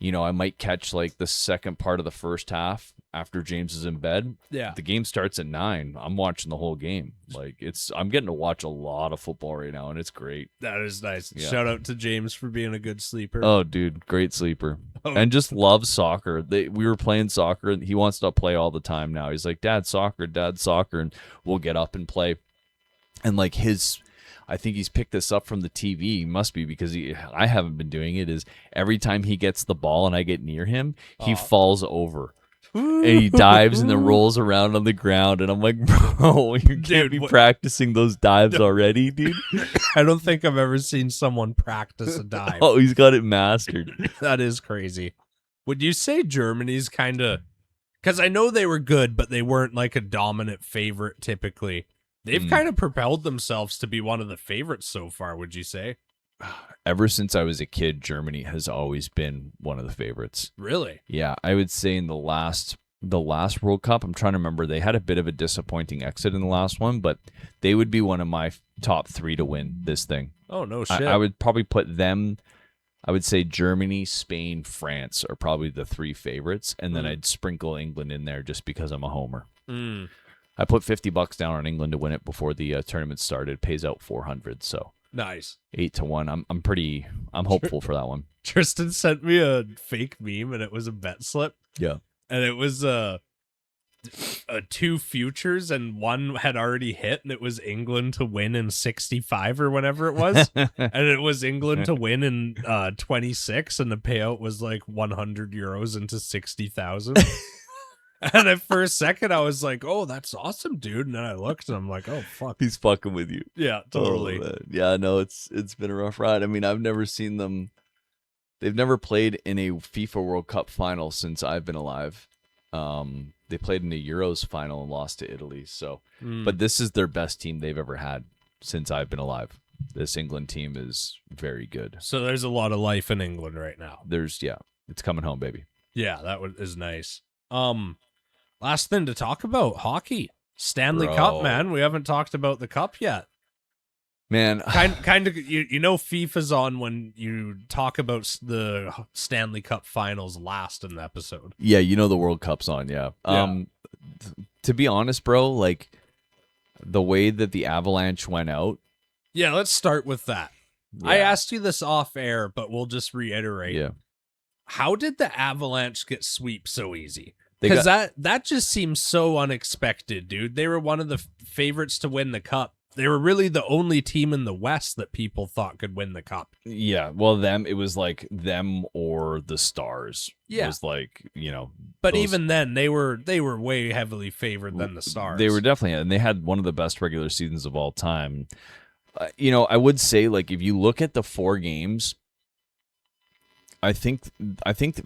I might catch like the second part of the first half after James is in bed. Yeah. The game starts at 9. I'm watching the whole game. Like I'm getting to watch a lot of football right now, and it's great. That is nice. Yeah. Shout out to James for being a good sleeper. Oh, dude, great sleeper. Oh. And just loves soccer. We were playing soccer, and he wants to play all the time now. He's like, Dad, soccer, and we'll get up and play. And like I think he's picked this up from the TV. He must be, because I haven't been doing it. Is every time he gets the ball and I get near him, he falls over. And he dives and then rolls around on the ground, and I'm like, bro, you can't be practicing those dives already, dude. I don't think I've ever seen someone practice a dive. Oh, he's got it mastered. That is crazy. Would you say Germany's kind of, because I know they were good, but they weren't like a dominant favorite typically. They've kind of propelled themselves to be one of the favorites so far, would you say? Ever since I was a kid, Germany has always been one of the favorites. Really? Yeah, I would say in the last World Cup, I'm trying to remember, they had a bit of a disappointing exit in the last one, but they would be one of my top 3 to win this thing. Oh, no shit. I would probably put them, I would say Germany, Spain, France are probably the 3 favorites, and then I'd sprinkle England in there just because I'm a homer. I put $50 down on England to win it before the tournament started. It pays out 400, so nice. 8-1. I'm hopeful for that one. Tristan sent me a fake meme, and it was a bet slip. Yeah. And it was 2 futures, and one had already hit, and it was England to win in 65 or whenever it was. And it was England to win in 26, and the payout was like 100 euros into 60,000. And for a second, I was like, "Oh, that's awesome, dude!" And then I looked, and I'm like, "Oh, fuck, He's fucking with you." yeah, totally." Oh, yeah, no, it's been a rough ride. I mean, I've never seen them. They've never played in a FIFA World Cup final since I've been alive. They played in a Euros final and lost to Italy. So, but this is their best team they've ever had since I've been alive. This England team is very good. So there's a lot of life in England right now. It's coming home, baby. Yeah, that is nice. Last thing to talk about, hockey. Stanley Bro. Cup, man. We haven't talked about the cup yet. Man, Kind of, you know, FIFA's on when you talk about the Stanley Cup finals last in the episode. yeah, the World Cup's on, yeah. To be honest, bro, like the way that the Avalanche went out. Yeah, let's start with that. Yeah. I asked you this off air, but we'll just reiterate. Yeah. How did the Avalanche get swept so easy? They Because got- that just seems so unexpected, dude. They were one of the favorites to win the cup. They were really the only team in the West that people thought could win the cup. Yeah, well, it was like them or the Stars. Yeah. It was like, But those- even then, they were way heavily favored than the Stars. They were definitely, and they had one of the best regular seasons of all time. I would say, like, if you look at the 4 games, I think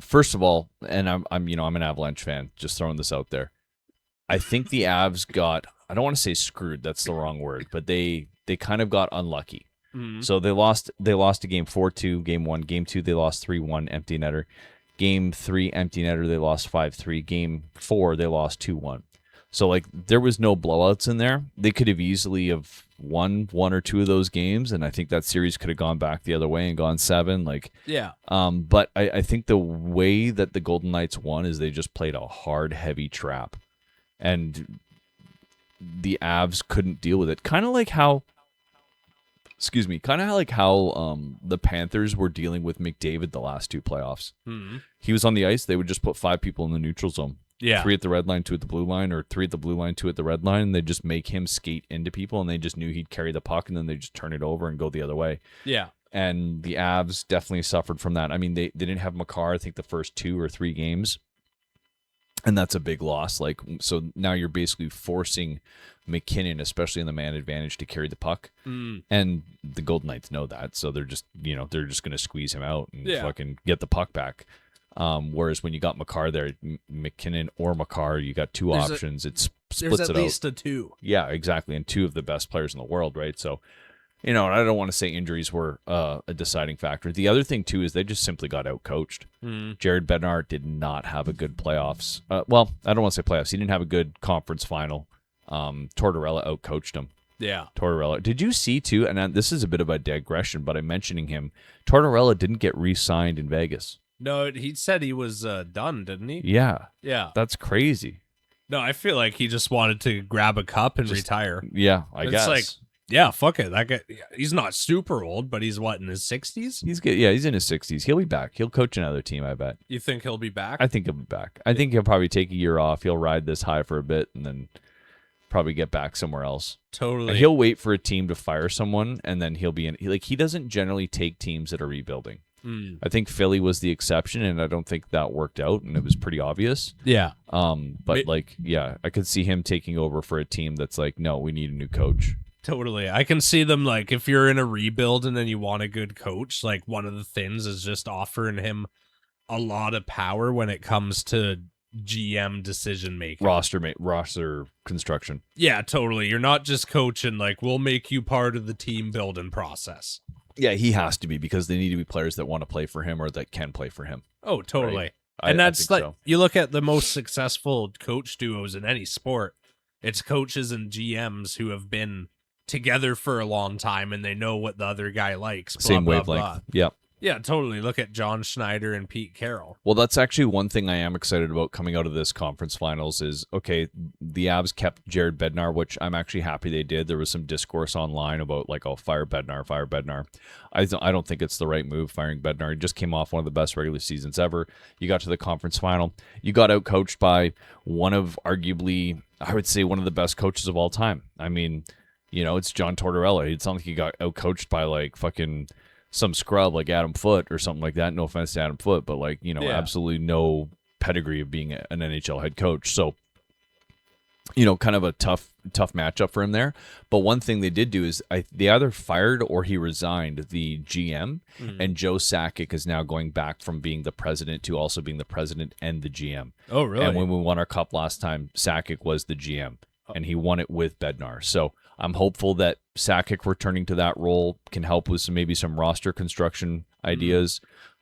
first of all, and I'm an Avalanche fan, just throwing this out there. I think the Avs got I don't want to say screwed. That's the wrong word, but they kind of got unlucky. Mhm. So they lost a game 4-2, game 1, game 2 they lost 3-1 empty netter. Game 3 empty netter they lost 5-3. Game 4 they lost 2-1. So like there was no blowouts in there. They could have easily have won one or two of those games, and I think that series could have gone back the other way and gone 7. Yeah. But I think the way that the Golden Knights won is they just played a hard, heavy trap, and the Avs couldn't deal with it. Kind of like how the Panthers were dealing with McDavid the last 2 playoffs. Mhm. He was on the ice, they would just put 5 people in the neutral zone. Yeah. 3 at the red line, 2 at the blue line, or 3 at the blue line, 2 at the red line, and they just make him skate into people, and they just knew he'd carry the puck, and then they just turn it over and go the other way. Yeah. And the Avs definitely suffered from that. I mean, they didn't have Makar, I think, the first 2 or 3 games, and that's a big loss. Like, so now you're basically forcing McKinnon, especially in the man advantage, to carry the puck. And the Golden Knights know that, so they're just going to squeeze him out and fucking get the puck back. Whereas when you got Makar there, McKinnon or Makar, you got 2 options. It splits There's at it out. least a 2. Yeah, exactly, and 2 of the best players in the world, right? So, and I don't want to say injuries were a deciding factor. The other thing too is they just simply got outcoached. Jared Bednar did not have a good playoffs. Well, I don't want to say playoffs. He didn't have a good conference final. Tortorella outcoached him. Yeah. Tortorella. Did you see too? And this is a bit of a digression, but I'm mentioning him. Tortorella didn't get re-signed in Vegas. No, he said he was done, didn't he? Yeah. Yeah. That's crazy. No, I feel like he just wanted to grab a cup and retire. Yeah, I guess. It's like, yeah, fuck it. That guy, he's not super old, but he's what, in his 60s? He's good. Yeah, he's in his 60s. He'll be back. He'll coach another team, I bet. You think he'll be back? I think he'll be back. I think he'll probably take a year off. He'll ride this high for a bit and then probably get back somewhere else. Totally. He'll wait for a team to fire someone, and then he'll be in. He doesn't generally take teams that are rebuilding. I think Philly was the exception, and I don't think that worked out, and it was pretty obvious. Yeah. But I could see him taking over for a team that's like, no, we need a new coach. Totally. I can see them, like, if you're in a rebuild and then you want a good coach, like, one of the things is just offering him a lot of power when it comes to GM decision making. Roster construction. Yeah, totally. You're not just coaching, like, we'll make you part of the team building process. Yeah, he has to be, because they need to be players that want to play for him or that can play for him. Oh, totally. Right? And that's like, so. You look at the most successful coach duos in any sport, it's coaches and GMs who have been together for a long time and they know what the other guy likes. Blah, Same blah, wavelength. blah. Yeah. Yeah, totally. Look at John Schneider and Pete Carroll. Well, that's actually one thing I am excited about coming out of this conference finals is, okay, the Avs kept Jared Bednar, which I'm actually happy they did. There was some discourse online about, like, oh, fire Bednar. I don't think it's the right move, firing Bednar. He just came off one of the best regular seasons ever. You got to the conference final. You got outcoached by one of, arguably, I would say, one of the best coaches of all time. I mean, it's John Tortorella. It's not like he got outcoached by, like, fucking some scrub like Adam Foote or something like that. No offense to Adam Foote, but, like, absolutely no pedigree of being an NHL head coach. So, kind of a tough matchup for him there. But one thing they did do is they either fired or he resigned the GM, and Joe Sakic is now going back from being the president to also being the president and the GM. Oh, really? And when we won our cup last time, Sakic was the GM, and he won it with Bednar. So I'm hopeful that Sakic returning to that role can help with maybe some roster construction ideas,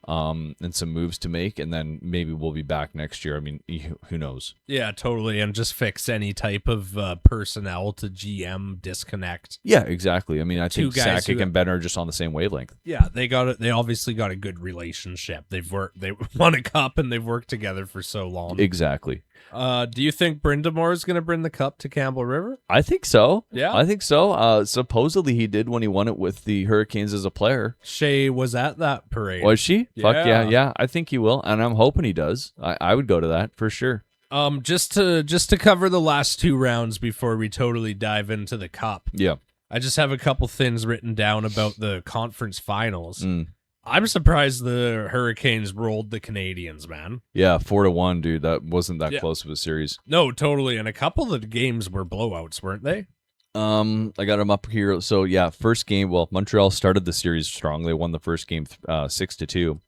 and some moves to make, and then maybe we'll be back next year. I mean, who knows? Yeah, totally, and just fix any type of personnel to GM disconnect. Yeah, exactly. I mean, I think Sakic and Ben are just on the same wavelength. Yeah, they obviously got a good relationship. They won a cup and they've worked together for so long. Exactly. Do you think Brind'Amour is going to bring the cup to Campbell River? I think so. Yeah, I think so. Supposedly he did when he won it with the Hurricanes as a player. Shay was at that parade. Was she? Yeah. Fuck yeah. I think he will, and I'm hoping he does. I would go to that for sure. Just to cover the last two rounds before we totally dive into the cup. Yeah. I just have a couple things written down about the conference finals. I'm surprised the Hurricanes rolled the Canadians, man. Yeah, 4-1, dude. That wasn't that close of a series. No, totally. And a couple of the games were blowouts, weren't they? I got them up here. So yeah, first game. Well, Montreal started the series strong. They won the first game 6-2.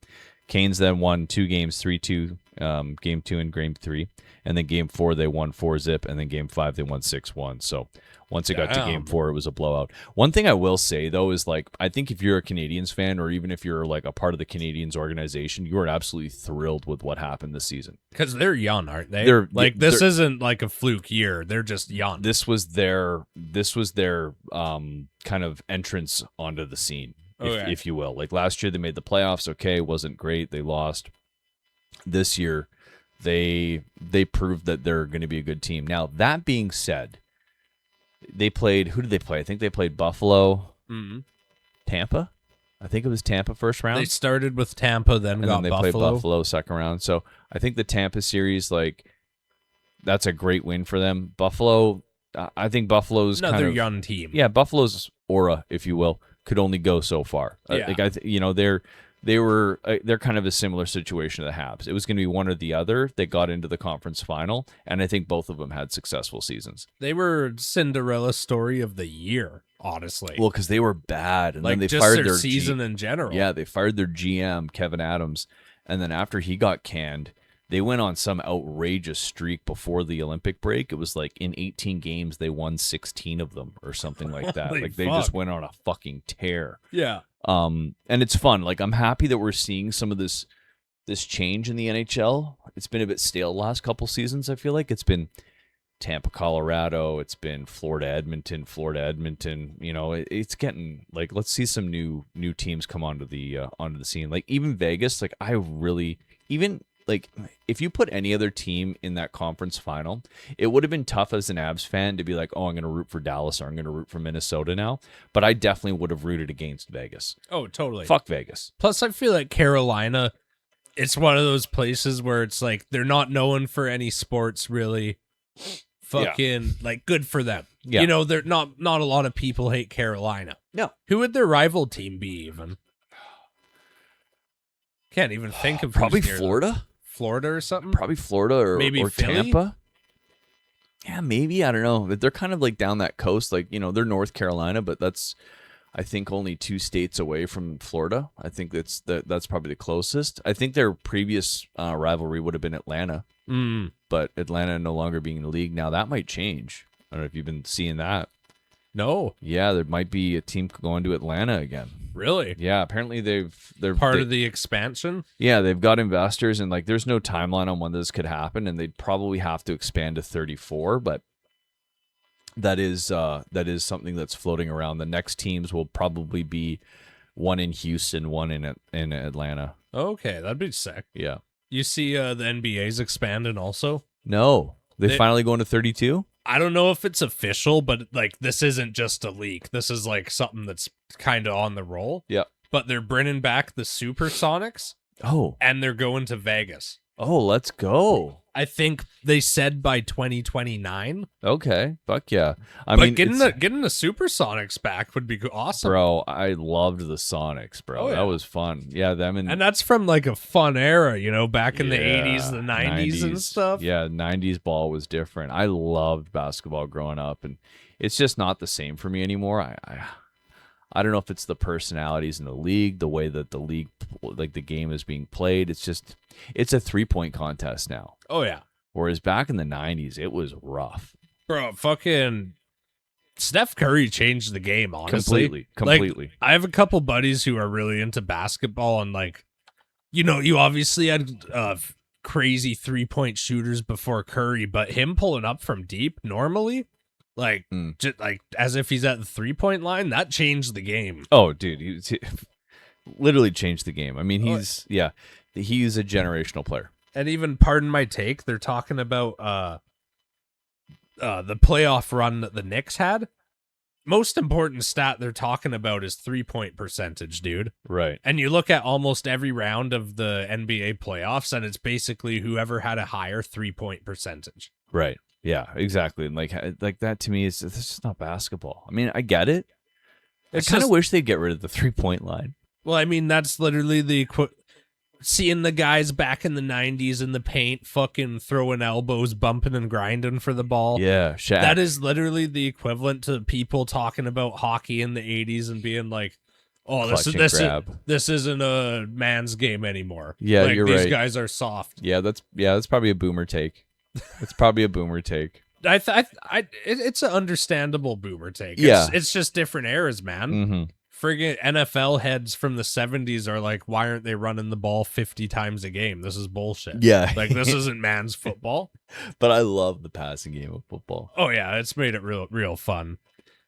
Canes then won 2 games 3-2. Game 2 and Game 3, and then Game 4 they won 4-zip, and then Game 5 they won 6-1. So once it got to Game 4, it was a blowout. One thing I will say though is like I think if you're a Canadiens fan, or even if you're like a part of the Canadiens organization, you are absolutely thrilled with what happened this season because they're young, aren't they? This isn't like a fluke year. They're just young. This was their kind of entrance onto the scene, if you will. Like last year they made the playoffs. Okay, wasn't great. They lost. This year, they proved that they're going to be a good team. Now, that being said, they played. Who did they play? I think they played Buffalo, Tampa. I think it was Tampa first round. They started with Tampa, then they played Buffalo second round. So I think the Tampa series, like, that's a great win for them. Buffalo, I think Buffalo's another young team. Yeah, Buffalo's aura, if you will, could only go so far. Yeah. They're kind of a similar situation to the Habs. It was going to be one or the other. They got into the conference final, and I think both of them had successful seasons. They were Cinderella story of the year, honestly. Well, because they were bad, and like then they just fired their season in general. Yeah, they fired their GM Kevin Adams, and then after he got canned, they went on some outrageous streak before the Olympic break. It was like in 18 games they won 16 of them or something like that. Like they just went on a fucking tear. Yeah. And it's fun. Like I'm happy that we're seeing some of this change in the NHL. It's been a bit stale the last couple seasons. I feel like it's been Tampa, Colorado. It's been Florida, Edmonton. You know, it's getting like let's see some new teams come onto the scene. Like even Vegas. Like like if you put any other team in that conference final, it would have been tough as an Abs fan to be like, oh, I'm going to root for Dallas or I'm going to root for Minnesota now. But I definitely would have rooted against Vegas. Oh, totally. Fuck Vegas. Plus, I feel like Carolina, it's one of those places where it's like they're not known for any sports really. Fucking like good for them. Yeah. You know, they're not a lot of people hate Carolina. No. Who would their rival team be even? Can't even think of probably Florida. Florida or something? Probably Florida or maybe Philly? Tampa. Yeah, maybe. I don't know. They're kind of like down that coast. Like, you know, they're North Carolina, but that's, I think, only 2 states away from Florida. I think that's probably the closest. I think their previous rivalry would have been Atlanta. But Atlanta no longer being in the league. Now, that might change. I don't know if you've been seeing that. No. Yeah, there might be a team going to Atlanta again. Really? Yeah, apparently they're part of the expansion. Yeah, they've got investors, and like there's no timeline on when this could happen, and they'd probably have to expand to 34. But that is something that's floating around. The next teams will probably be one in Houston, one in Atlanta. Okay, that'd be sick. Yeah. You see, the NBA's expanding also. No, they finally going to 32. I don't know if it's official, but like this isn't just a leak. This is like something that's kind of on the roll. Yeah. But they're bringing back the Supersonics. Oh. And they're going to Vegas. Oh, let's go. I think they said by 2029. Okay. Fuck yeah. I but mean, getting the Supersonics back would be awesome. Bro, I loved the Sonics, bro. Oh, yeah. That was fun. Yeah, them and that's from like a fun era, you know, back in the 80s, the 90s and stuff. Yeah, 90s ball was different. I loved basketball growing up, and it's just not the same for me anymore. I don't know if it's the personalities in the league, the way that the league, like the game is being played. It's a 3-point contest now. Oh, yeah. Whereas back in the 90s, it was rough. Bro, fucking Steph Curry changed the game, honestly. Completely. Like, I have a couple buddies who are really into basketball, and like, you know, you obviously had crazy 3-point shooters before Curry, but him pulling up from deep normally, like, just like as if he's at the 3-point line, that changed the game. Oh, dude, he literally changed the game. I mean, he's a generational player. And even, pardon my take, they're talking about the playoff run that the Knicks had. Most important stat they're talking about is 3-point percentage, dude. Right. And you look at almost every round of the NBA playoffs, and it's basically whoever had a higher 3-point percentage. Right. Yeah, exactly. And like that to me is this is not basketball. I mean, I get it. I kind of wish they'd get rid of the 3-point line. Well, I mean, that's literally the seeing the guys back in the 90s in the paint, fucking throwing elbows, bumping and grinding for the ball. Yeah, Shaq. That is literally the equivalent to people talking about hockey in the 80s and being like, Oh, clutch and grab. this isn't a man's game anymore. Yeah, like, you're these right. guys are soft. Yeah, that's probably a boomer take. It's probably a boomer take. It's an understandable boomer take. Yeah. It's just different eras, man. Mm-hmm. Friggin' NFL heads from the 70s are like, why aren't they running the ball 50 times a game? This is bullshit. Yeah. Like, this isn't man's football. But I love the passing game of football. Oh, yeah, it's made it real fun.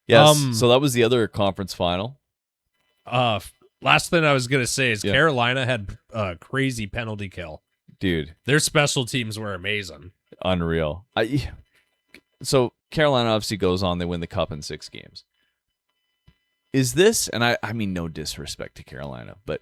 Yes. So that was the other conference final. Last thing I was going to say is Carolina had a crazy penalty kill. Dude. Their special teams were amazing. Unreal. So Carolina obviously goes on. They win the cup in 6 games. Is this, and I mean no disrespect to Carolina, but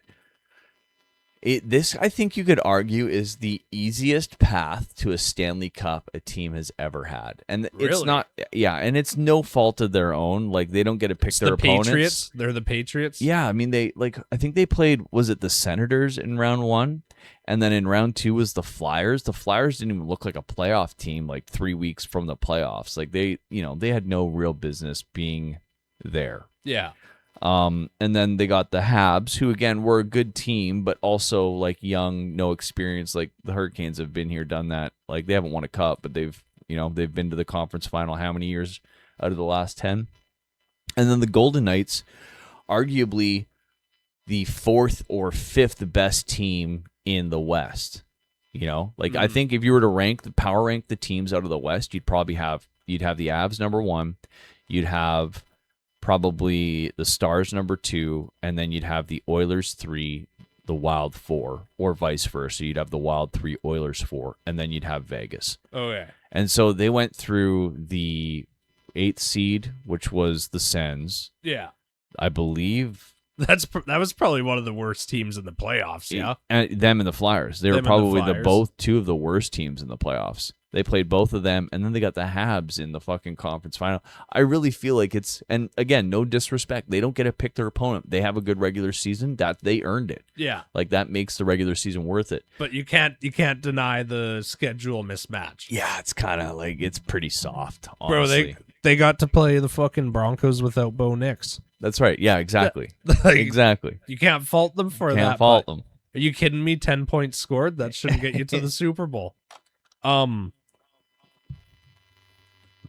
this I think you could argue is the easiest path to a Stanley Cup a team has ever had. And it's not, and it's no fault of their own. Like, they don't get to pick their opponents. Patriots. They're the Patriots. Yeah, I mean, I think they played, was it the Senators in round 1? And then in round 2 was the Flyers. The Flyers didn't even look like a playoff team like 3 weeks from the playoffs. Like, they had no real business being there. Yeah. And then they got the Habs, who again were a good team, but also like young, no experience. Like the Hurricanes have been here, done that. Like, they haven't won a cup, but they've been to the conference final how many years out of the last 10? And then the Golden Knights, arguably the 4th or 5th best team in the West. I think if you were to power rank the teams out of the West, you'd have the Avs number 1, you'd have probably the Stars number 2, and then you'd have the Oilers 3, the Wild 4, or vice versa. You'd have the Wild 3, Oilers 4, and then you'd have Vegas. Oh, yeah. And so they went through the 8th seed, which was the Sens. Yeah. I believe that was probably one of the worst teams in the playoffs, yeah? And them and the Flyers. They were probably both 2 of the worst teams in the playoffs. They played both of them, and then they got the Habs in the fucking conference final. I really feel like and again, no disrespect, they don't get to pick their opponent. They have a good regular season, that they earned it. Yeah. Like, that makes the regular season worth it. But you can't deny the schedule mismatch. Yeah, it's kind of like, it's pretty soft, honestly. Bro, they got to play the fucking Broncos without Bo Nix. That's right. Yeah, exactly. Exactly. You can't fault them for that. Can't fault them. Are you kidding me? 10 points scored? That shouldn't get you to the Super Bowl.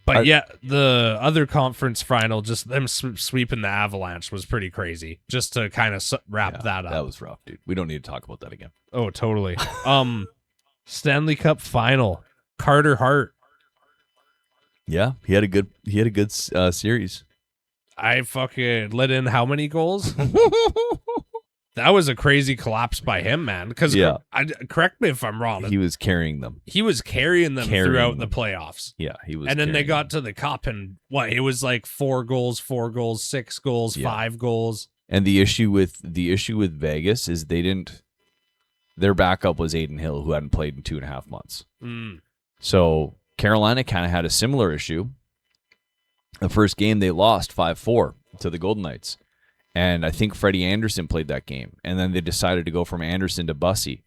But yeah, the other conference final, just them sweeping the Avalanche was pretty crazy. Just to kind of wrap that up. That was rough, dude. We don't need to talk about that again. Oh, totally. Stanley Cup final, Carter Hart. Yeah, he had a good series. I fucking let in how many goals? That was a crazy collapse by him, man. Because correct me if I'm wrong. He was carrying them. He was carrying them throughout the playoffs. Yeah, he was. And then they got to the cup, and it was like 4 goals, 6 goals, 5 goals. And the issue with Vegas is their backup was Aiden Hill, who hadn't played in 2.5 months. So Carolina kind of had a similar issue. The first game they lost 5-4 to the Golden Knights. And I think Freddie Anderson played that game. And then they decided to go from Anderson to Bussy,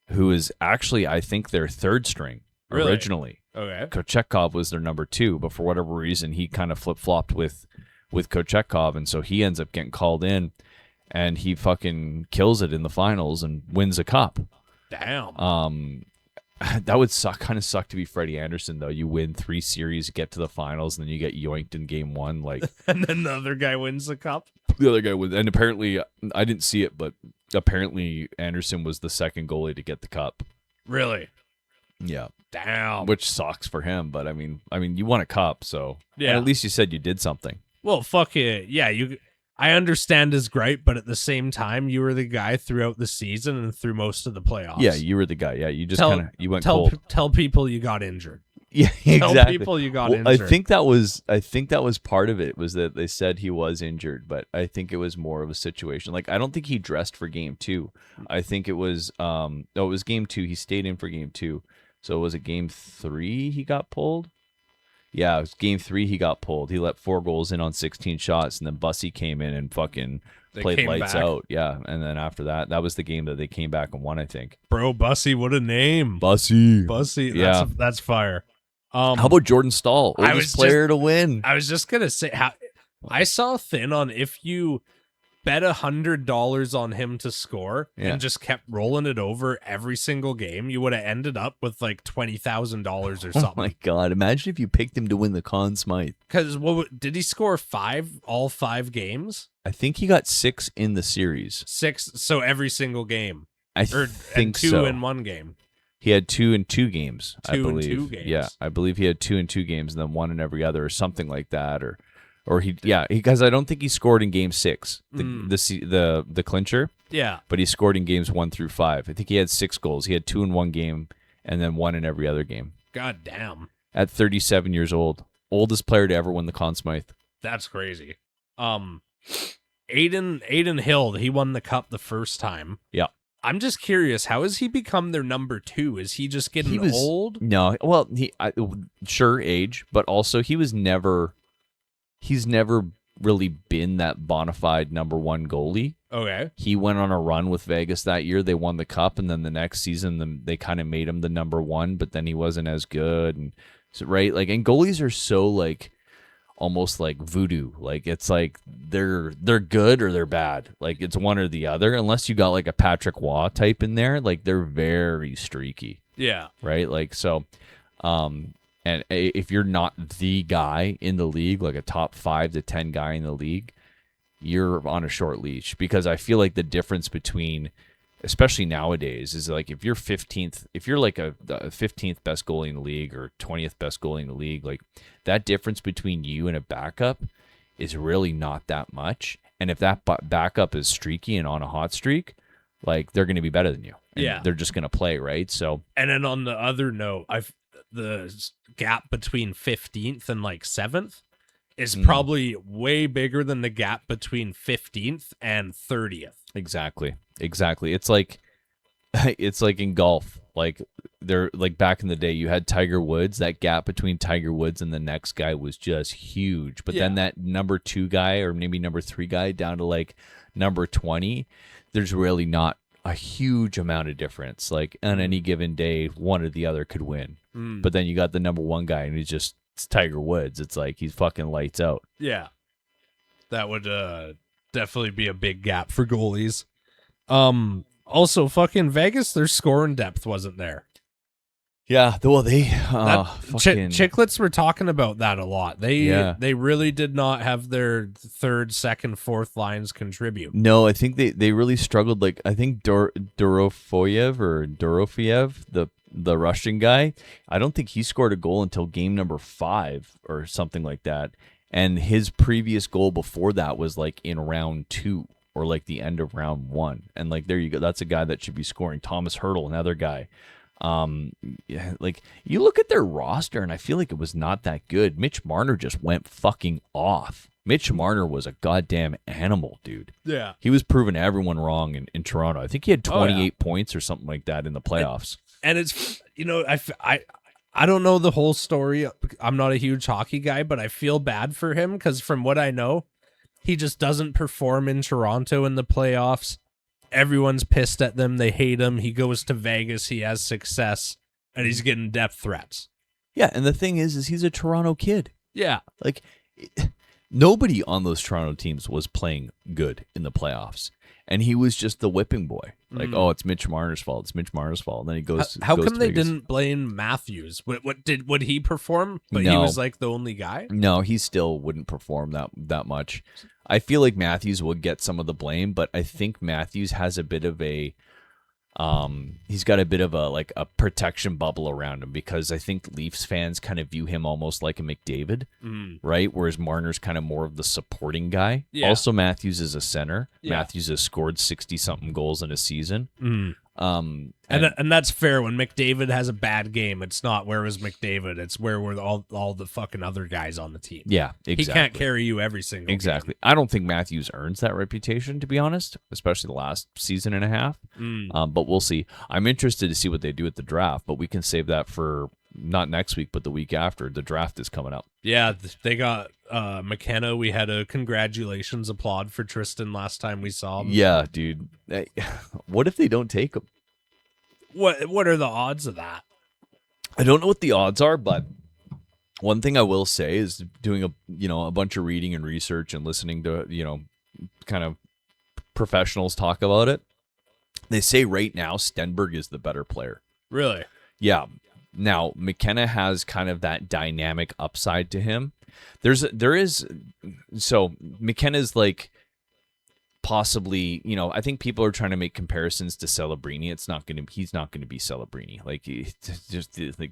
who is actually, I think, their 3rd string originally. Okay. Kochetkov was their number 2, but for whatever reason, he kind of flip-flopped with Kochetkov, and so he ends up getting called in, and he fucking kills it in the finals and wins a cup. Damn. That would kind of suck to be Freddie Anderson, though. You win 3 series, get to the finals, and then you get yoinked in game 1. And then the other guy wins the cup? The other guy wins. And apparently, I didn't see it, but apparently Anderson was the second goalie to get the cup. Really? Yeah. Damn. Which sucks for him, but I mean, you won a cup, so yeah. At least you said you did something. Well, fuck it. Yeah, I understand his gripe, but at the same time, you were the guy throughout the season and through most of the playoffs. Yeah, you were the guy. Yeah, you just you went cold. Tell people you got injured. Yeah, exactly. Tell people you got injured. I think that was part of it, was that they said he was injured, but I think it was more of a situation. Like, I don't think he dressed for game 2. I think it was it was game 2. He stayed in for game 2. So was it game 3 he got pulled? Yeah, it was game 3 he got pulled. He let 4 goals in on 16 shots, and then Bussy came in and fucking played lights out. Yeah, and then after that was the game that they came back and won, I think. Bro, Bussy, what a name. Bussy. Yeah. That's fire. How about Jordan Stahl? Oldest player to win. I was just going to say, I saw Thin on if you bet $100 on him to score Yeah. and just kept rolling it over every single game, you would have ended up with like $20,000 or Oh something. my God. Imagine if you picked him to win the Conn Smythe. Because did he score all 5 games? I think he got 6 in the series. 6, so every single game. I Or think and 2 so. in 1 game. He had 2 in 2 games, I 2 in believe. 2 games. Yeah, I believe he had 2 in 2 games and then 1 in every other or something like that. Because I don't think he scored in game 6, the clincher. Yeah. But he scored in games 1 through 5. I think he had 6 goals. He had 2 in 1 game and then 1 in every other game. God damn. At 37 years old, oldest player to ever win the Conn Smythe. That's crazy. Aiden Hill, he won the cup the first time. Yeah. I'm just curious, how has he become their number 2? Is he just getting old? No, well, sure age, but also he's never really been that bona fide number 1 goalie. Okay. He went on a run with Vegas that year. They won the cup, and then the next season they kind of made him the number 1, but then he wasn't as good. And so, right, like, and goalies are so like almost like voodoo. Like, it's like they're good or they're bad. Like, it's one or the other. Unless you got like a Patrick Waugh type in there, like they're very streaky. Yeah. Right. Like, so, and if you're not the guy in the league, like a top 5 to 10 guy in the league, you're on a short leash. Because I feel like the difference between, especially nowadays, is like if you're 15th, if you're like the 15th best goalie in the league or 20th best goalie in the league, like that difference between you and a backup is really not that much. And if that backup is streaky and on a hot streak, like they're going to be better than you. And yeah. They're just going to play, right? So, and then on the other note, the gap between 15th and like 7th is probably way bigger than the gap between 15th and 30th. Exactly. It's like in golf. Like they're like back in the day, you had Tiger Woods. That gap between Tiger Woods and the next guy was just huge. But then that number 2 guy or maybe number 3 guy down to like number 20, there's really not a huge amount of difference. Like on any given day, one or the other could win. But then you got the number 1 guy and it's Tiger Woods. It's like he's fucking lights out. Yeah. That would definitely be a big gap for goalies. Also, fucking Vegas, their scoring depth wasn't there. Yeah, well, they fucking Chicklets were talking about that a lot. They really did not have their 3rd, 2nd, 4th lines contribute. No, I think they really struggled. Like I think Dorofiev, the Russian guy, I don't think he scored a goal until game number 5 or something like that. And his previous goal before that was like in round 2 or like the end of round 1. And like there you go. That's a guy that should be scoring. Thomas Hertel, another guy. Like you look at their roster and I feel like it was not that good. Mitch Marner just went fucking off. Mitch Marner was a goddamn animal, dude. Yeah. He was proving everyone wrong in Toronto. I think he had 28 points or something like that in the playoffs. And it's, I don't know the whole story. I'm not a huge hockey guy, but I feel bad for him because from what I know, he just doesn't perform in Toronto in the playoffs. Everyone's pissed at them. They hate him. He goes to Vegas. He has success, and he's getting depth threats. Yeah, and the thing is he's a Toronto kid. Yeah. Like, nobody on those Toronto teams was playing good in the playoffs. And he was just the whipping boy. Like, oh, it's Mitch Marner's fault. It's Mitch Marner's fault. And then he goes. How goes come to they Vegas. didn't blame Matthews? Would he perform? But he No. was like the only guy. No, he still wouldn't perform that much. I feel like Matthews would get some of the blame, but I think Matthews has a bit of a he's got a bit of a protection bubble around him because I think Leafs fans kind of view him almost like a McDavid, right? Whereas Marner's kind of more of the supporting guy. Yeah. Also, Matthews is a center. Yeah. Matthews has scored 60-something goals in a season. And that's fair. When McDavid has a bad game, it's not where was McDavid. It's where were all the fucking other guys on the team. Yeah, exactly. He can't carry you every single Exactly. game. I don't think Matthews earns that reputation, to be honest, especially the last season and a half. But we'll see. I'm interested to see what they do at the draft, but we can save that for not next week, but the week after. The draft is coming up. Yeah, they got McKenna. We had a congratulations applaud for Tristan last time we saw him. Yeah, dude. What if they don't take him? What are the odds of that? I don't know what the odds are, but one thing I will say is doing a bunch of reading and research and listening to kind of professionals talk about it, they say right now Stenberg is the better player. Really? Yeah. Now, McKenna has kind of that dynamic upside to him. So McKenna's like possibly, I think people are trying to make comparisons to Celebrini. He's not going to be Celebrini. Like,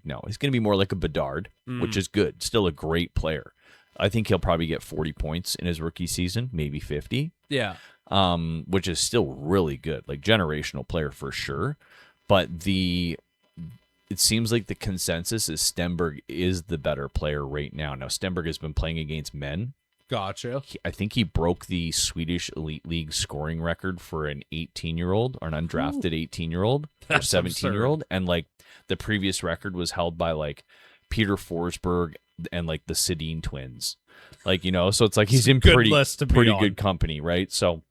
no, he's going to be more like a Bedard, which is good. Still a great player. I think he'll probably get 40 points in his rookie season, maybe 50. Yeah. Which is still really good, like generational player for sure. But it seems like the consensus is Stenberg is the better player right now. Now, Stenberg has been playing against men. Gotcha. I think he broke the Swedish Elite League scoring record for an 18-year-old or an undrafted 18-year-old or 17-year-old. And like the previous record was held by like Peter Forsberg and like the Sedin twins. Like, so it's like he's in pretty good company, right? So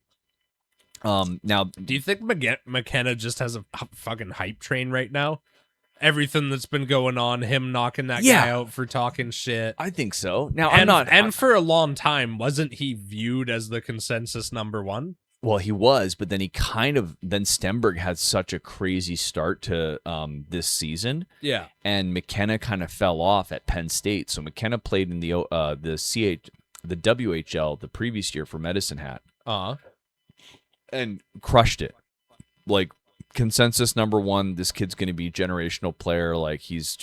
now, do you think McKenna just has a fucking hype train right now? Everything that's been going on, him knocking that guy out for talking shit. I think so. Now, for a long time, wasn't he viewed as the consensus number one? Well, he was, but then then Stenberg had such a crazy start to this season. Yeah. And McKenna kind of fell off at Penn State. So McKenna played in the WHL the previous year for Medicine Hat. And crushed it. Like, consensus number one, this kid's going to be a generational player. Like, he's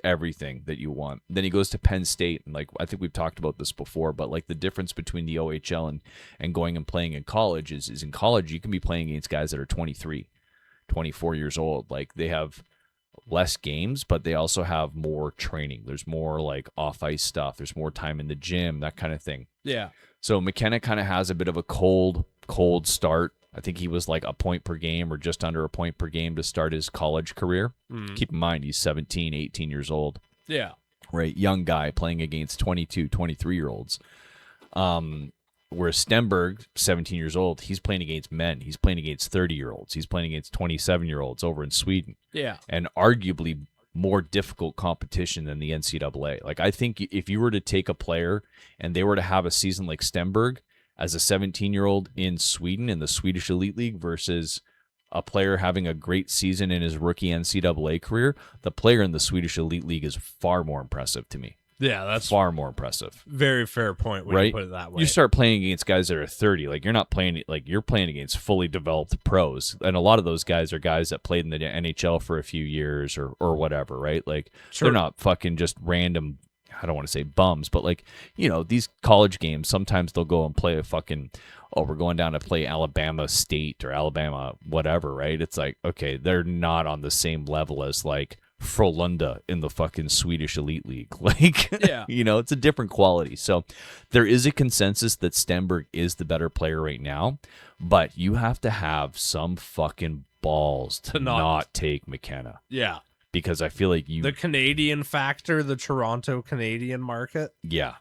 everything that you want. Then he goes to Penn State, and like, I think we've talked about this before, but like the difference between the OHL and going and playing in college is in college, you can be playing against guys that are 23, 24 years old. Like, they have less games, but they also have more training. There's more like off-ice stuff. There's more time in the gym, that kind of thing. Yeah. So McKenna kind of has a bit of a cold start. I think he was like a point per game or just under a point per game to start his college career. Keep in mind, he's 17, 18 years old. Yeah. Right. Young guy playing against 22, 23-year-olds. Whereas Stenberg, 17 years old, he's playing against men. He's playing against 30-year-olds. He's playing against 27-year-olds over in Sweden. Yeah. And arguably more difficult competition than the NCAA. Like, I think if you were to take a player and they were to have a season like Stenberg, as a 17-year-old in Sweden in the Swedish Elite League versus a player having a great season in his rookie NCAA career, the player in the Swedish Elite League is far more impressive to me. Yeah, that's far more impressive. Very fair point when you put it that way. You start playing against guys that are 30, like you're playing against fully developed pros. And a lot of those guys are guys that played in the NHL for a few years or whatever, right? Like, They're not fucking just random, I don't want to say bums, but like, these college games, sometimes they'll go and play we're going down to play Alabama State or Alabama whatever, right? It's like, okay, they're not on the same level as like Frölunda in the fucking Swedish Elite League. Like, yeah. It's a different quality. So there is a consensus that Stenberg is the better player right now, but you have to have some fucking balls to not take McKenna. Yeah. Because I feel like the Canadian factor, the Toronto Canadian market. Yeah,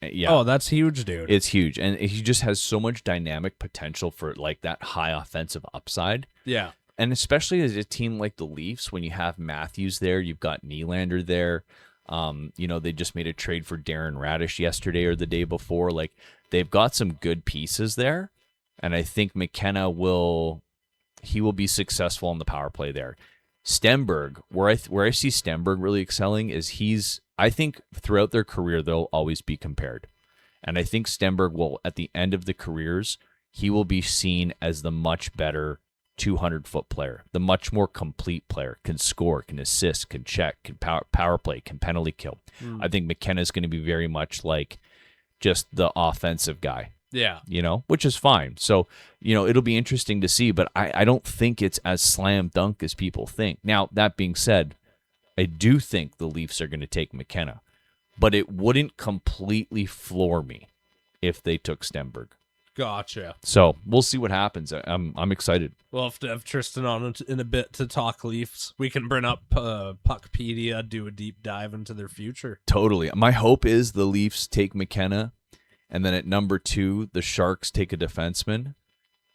yeah. Oh, that's huge, dude. It's huge, and he just has so much dynamic potential for like that high offensive upside. Yeah, and especially as a team like the Leafs, when you have Matthews there, you've got Nylander there. They just made a trade for Darren Radish yesterday or the day before. Like, they've got some good pieces there, and I think McKenna will be successful on the power play there. Stenberg, where I see Stenberg really excelling is I think throughout their career they'll always be compared, and I think Stenberg will, at the end of the careers, he will be seen as the much better 200-foot player, the much more complete player, can score, can assist, can check, can power play, can penalty kill. I think McKenna is going to be very much like just the offensive guy. Yeah. Which is fine. So, it'll be interesting to see, but I don't think it's as slam dunk as people think. Now, that being said, I do think the Leafs are going to take McKenna, but it wouldn't completely floor me if they took Stenberg. Gotcha. So we'll see what happens. I'm excited. We'll have to have Tristan on in a bit to talk Leafs. We can bring up Puckpedia, do a deep dive into their future. Totally. My hope is the Leafs take McKenna, and then at number 2, the Sharks take a defenseman,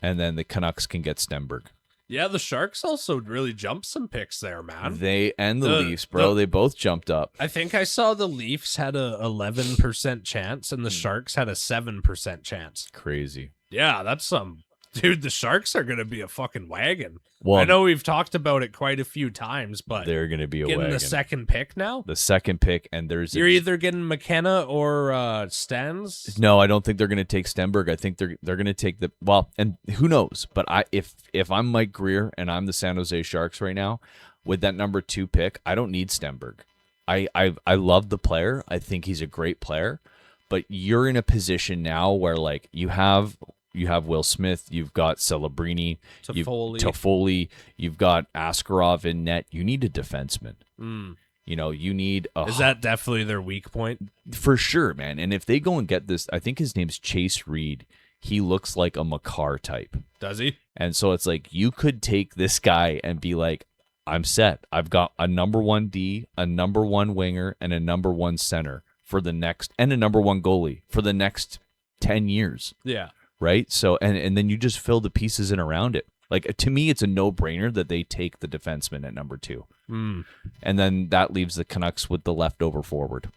and then the Canucks can get Stenberg. Yeah, the Sharks also really jumped some picks there, man. They and the Leafs, bro. They both jumped up. I think I saw the Leafs had a 11% chance, and the Sharks had a 7% chance. Crazy. Yeah, that's some Dude, the Sharks are going to be a fucking wagon. Well, I know we've talked about it quite a few times, but they're going to be a getting wagon. the second pick now? The second pick, and You're either getting McKenna or Stens? No, I don't think they're going to take Stenberg. I think they're going to take and who knows? But if I'm Mike Greer and I'm the San Jose Sharks right now, with that number 2 pick, I don't need Stenberg. I love the player. I think he's a great player, but you're in a position now where like you have Will Smith, you've got Celebrini, Toffoli, you've got Askarov in net. You need a defenseman. You know, you need a... Is that definitely their weak point? For sure, man. And if they go and get this, I think his name's Chase Reed. He looks like a Makar type. Does he? And so it's like you could take this guy and be like, I'm set. I've got a number 1 D, a number 1 winger, and a number 1 center for the next, and a number 1 goalie for the next 10 years. Yeah. Right? So, and then you just fill the pieces in around it. Like, to me, it's a no-brainer that they take the defenseman at number 2. And then that leaves the Canucks with the leftover forward.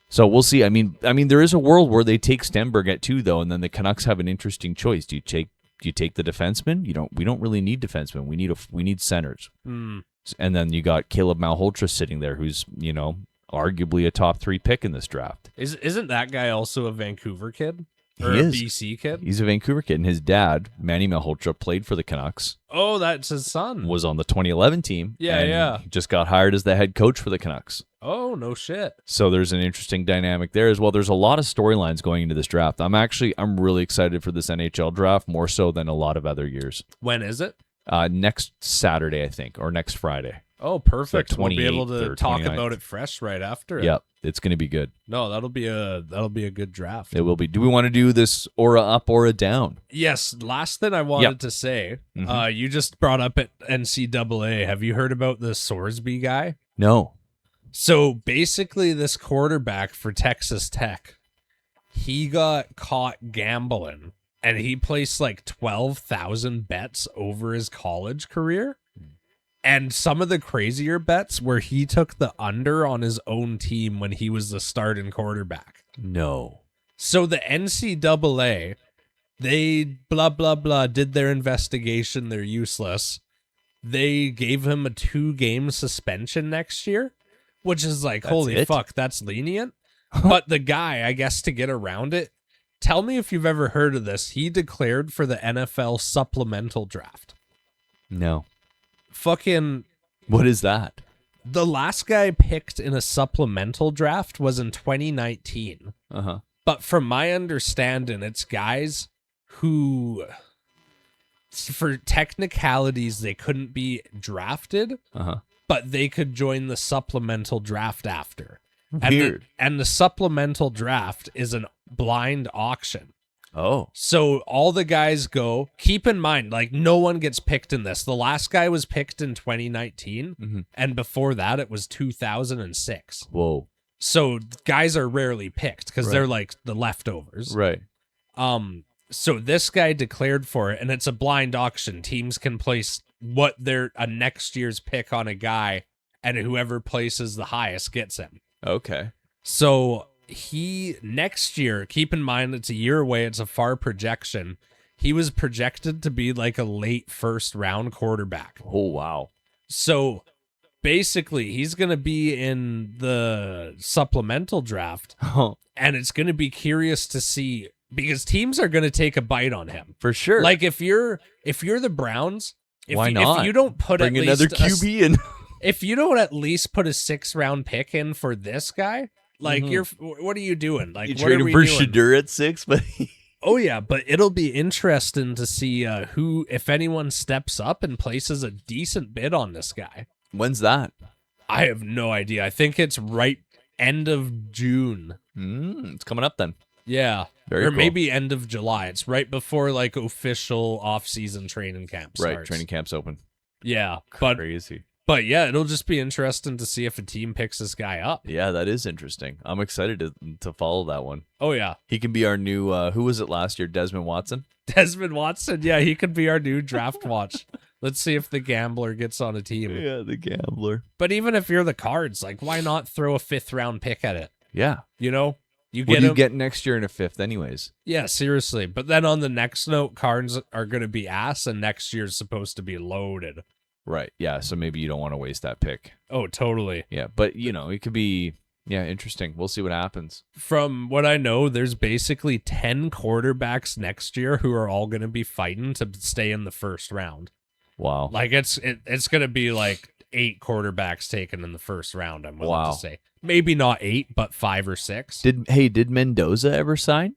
So we'll see. I mean, there is a world where they take Stenberg at 2, though, and then the Canucks have an interesting choice. Do you take the defenseman? We don't really need defensemen. We need centers. And then you got Caleb Malhotra sitting there, who's arguably a top 3 pick in this draft. Isn't that guy also a Vancouver kid? Or He a is. BC kid? He's a Vancouver kid, and his dad, Manny Malhotra, played for the Canucks. Oh, that's his son. Was on the 2011 team. Yeah. He just got hired as the head coach for the Canucks. Oh, no shit. So there's an interesting dynamic there as well. There's a lot of storylines going into this draft. I'm really excited for this NHL draft, more so than a lot of other years. When is it? Next Saturday, I think, or next Friday. Oh, perfect. So We'll be able 28th to or talk 29th. about it fresh right after it. Yep, it's going to be good. No, that'll be a good draft. It will be. Do we want to do this aura up, aura down? Yes. Last thing I wanted to say, you just brought up at NCAA. Have you heard about the Sorsby guy? No. So basically, this quarterback for Texas Tech, he got caught gambling, and he placed like 12,000 bets over his college career. And some of the crazier bets where he took the under on his own team when he was the starting quarterback. No. So the NCAA, they blah, blah, blah, did their investigation. They're useless. They gave him a 2-game suspension next year, which is like, holy fuck, that's lenient. But the guy, I guess to get around it, tell me if you've ever heard of this. He declared for the NFL supplemental draft. No. Fucking... What is that? The last guy picked in a supplemental draft was in 2019. Uh-huh. But from my understanding, it's guys who, for technicalities, they couldn't be drafted, but they could join the supplemental draft after. Weird. And the supplemental draft is a blind auction. Oh. So all the guys go, keep in mind, like no one gets picked in this. The last guy was picked in 2019, and before that it was 2006. Whoa. So guys are rarely picked because they're like the leftovers. Right. So this guy declared for it, and it's a blind auction. Teams can place what their a next year's pick on a guy, and whoever places the highest gets him. Okay. So he next year, keep in mind it's a year away, it's a far projection. He was projected to be like a late first round quarterback. Oh, wow. So basically, he's going to be in the supplemental draft, and it's going to be curious to see because teams are going to take a bite on him. For sure. Like if you're the Browns, why not? If you don't put Bring at another least QB in. if you don't at least put a 6th-round pick in for this guy, like what are you doing? Like You what trade are him we for doing? Shadur at 6, but Oh yeah, but it'll be interesting to see who, if anyone, steps up and places a decent bid on this guy. When's that? I have no idea. I think it's right end of June. It's coming up then. Yeah, Very or cool. maybe end of July. It's right before like official off-season training camp starts. Right, training camp's open. Yeah, Crazy. but yeah, it'll just be interesting to see if a team picks this guy up. Yeah, that is interesting. I'm excited to follow that one. Oh yeah, He can be our new, who was it last year? Desmond Watson? Desmond Watson. Yeah, he could be our new draft watch. Let's see if the gambler gets on a team. Yeah, the gambler. But even if you're the Cards, like why not throw a 5th-round pick at it? Yeah. You know? You What get do you them. get next year in a fifth, anyways? Yeah, seriously. But then on the next note, cars are going to be ass, and next year's supposed to be loaded. Right. Yeah. So maybe you don't want to waste that pick. Oh, totally. Yeah. But, it could be, interesting. We'll see what happens. From what I know, there's basically 10 quarterbacks next year who are all going to be fighting to stay in the first round. Wow. Like it's going to be like 8 quarterbacks taken in the first round, I'm willing Wow. to say. Maybe not 8, but 5 or 6. Did Mendoza ever sign?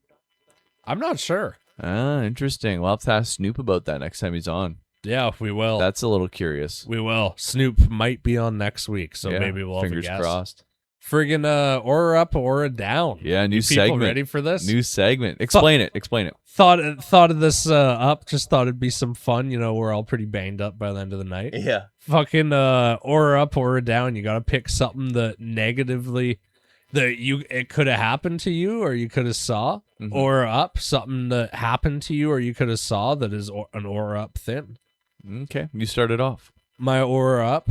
I'm not sure. Ah, interesting. We'll have to ask Snoop about that next time he's on. Yeah, we will. That's a little curious. We will. Snoop might be on next week, so Yeah, maybe we'll have a fingers guess. crossed. Friggin' Aura up, Aura down. Yeah, new You people segment. ready for this? New segment. Explain it. Explain it. Thought of this up. Just thought it'd be some fun. We're all pretty banged up by the end of the night. Yeah. Fucking Aura up, Aura down. You gotta pick something that negatively it could have happened to you or you could have saw. Mhm. Aura up, something that happened to you or you could have saw that is an Aura up thing. Okay. You started off. My Aura up.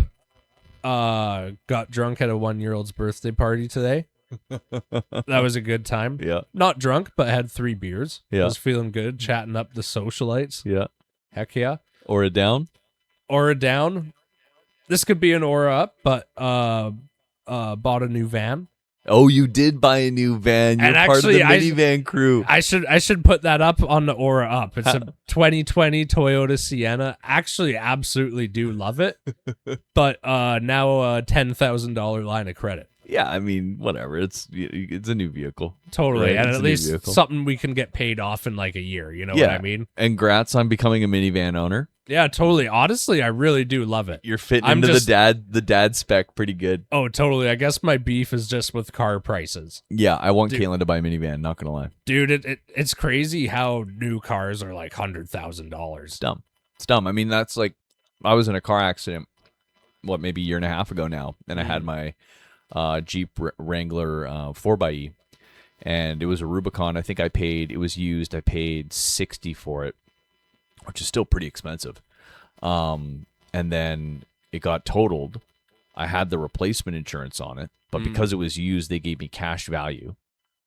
Got drunk at a 1-year-old's birthday party today. That was a good time. Yeah. Not drunk, but had 3 beers. Yeah. Was feeling good, chatting up the socialites. Yeah. Heck yeah. Or a down. Aura down. This could be an aura up, but bought a new van. Oh, you did buy a new van. You're And part actually, of the minivan crew. I should put that up on the aura up. It's a 2020 Toyota Sienna. Actually, absolutely do love it. But now a $10,000 line of credit. Yeah, I mean, whatever. It's a new vehicle. Totally, Right, and it's at a new least vehicle. something we can get paid off in like a year. You know what I mean? And grats on becoming a minivan owner. Yeah, totally. Honestly, I really do love it. You're fitting I'm into just- the dad spec pretty good. Oh, totally. I guess my beef is just with car prices. Yeah, I want Dude. Caitlin to buy a minivan, not gonna lie. Dude, it's crazy how new cars are like $100,000. It's dumb. It's dumb. I mean, that's like I was in a car accident, maybe a year and a half ago now, and I had my Jeep Wrangler 4xe, and it was a Rubicon. I think it was used, I paid $60 for it, which is still pretty expensive. And then it got totaled. I had the replacement insurance on it, but because it was used, they gave me cash value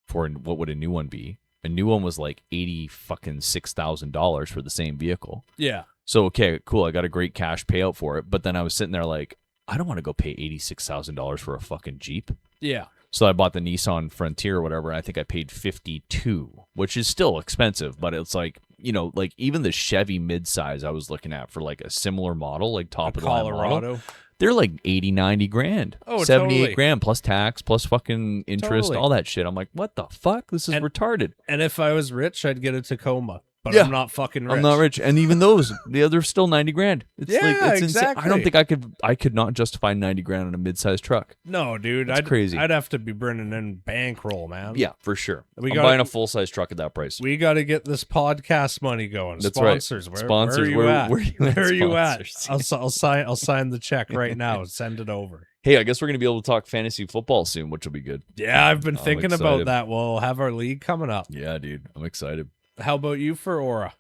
for what would a new one be. A new one was like $86,000 for the same vehicle. Yeah. So, okay, cool. I got a great cash payout for it. But then I was sitting there like, I don't want to go pay $86,000 for a fucking Jeep. Yeah. So I bought the Nissan Frontier or whatever. And I think I paid $52, which is still expensive. But it's like, like even the Chevy midsize I was looking at for like a similar model, like top of the line model, Colorado. they're like 80, 90 grand. Oh, 78 totally. grand plus tax, plus fucking interest, Totally. all that shit. I'm like, what the fuck? This is And- retarded. And if I was rich, I'd get a Tacoma. But Yeah. I'm not fucking rich. I'm not rich, and even those, they're still 90 grand. It's Yeah, it's insane. I exactly. don't think I could not justify 90 grand on a mid-sized truck. No, dude. That's crazy. I'd have to be bringing in bankroll, man. Yeah, for sure. We I'm gotta- buying a full-size truck at that price. We got to get this podcast money going. That's right. Sponsors. Where, Sponsors, Where are you where- at? where are you at, Where are you at? sponsors? I'll sign the check right now. Send it over. Hey, I guess we're gonna be able to talk fantasy football soon, which will be good. Yeah, I've been I'm thinking about excited. that. We'll have our league coming up. Yeah, dude, I'm excited. How about you for Aura?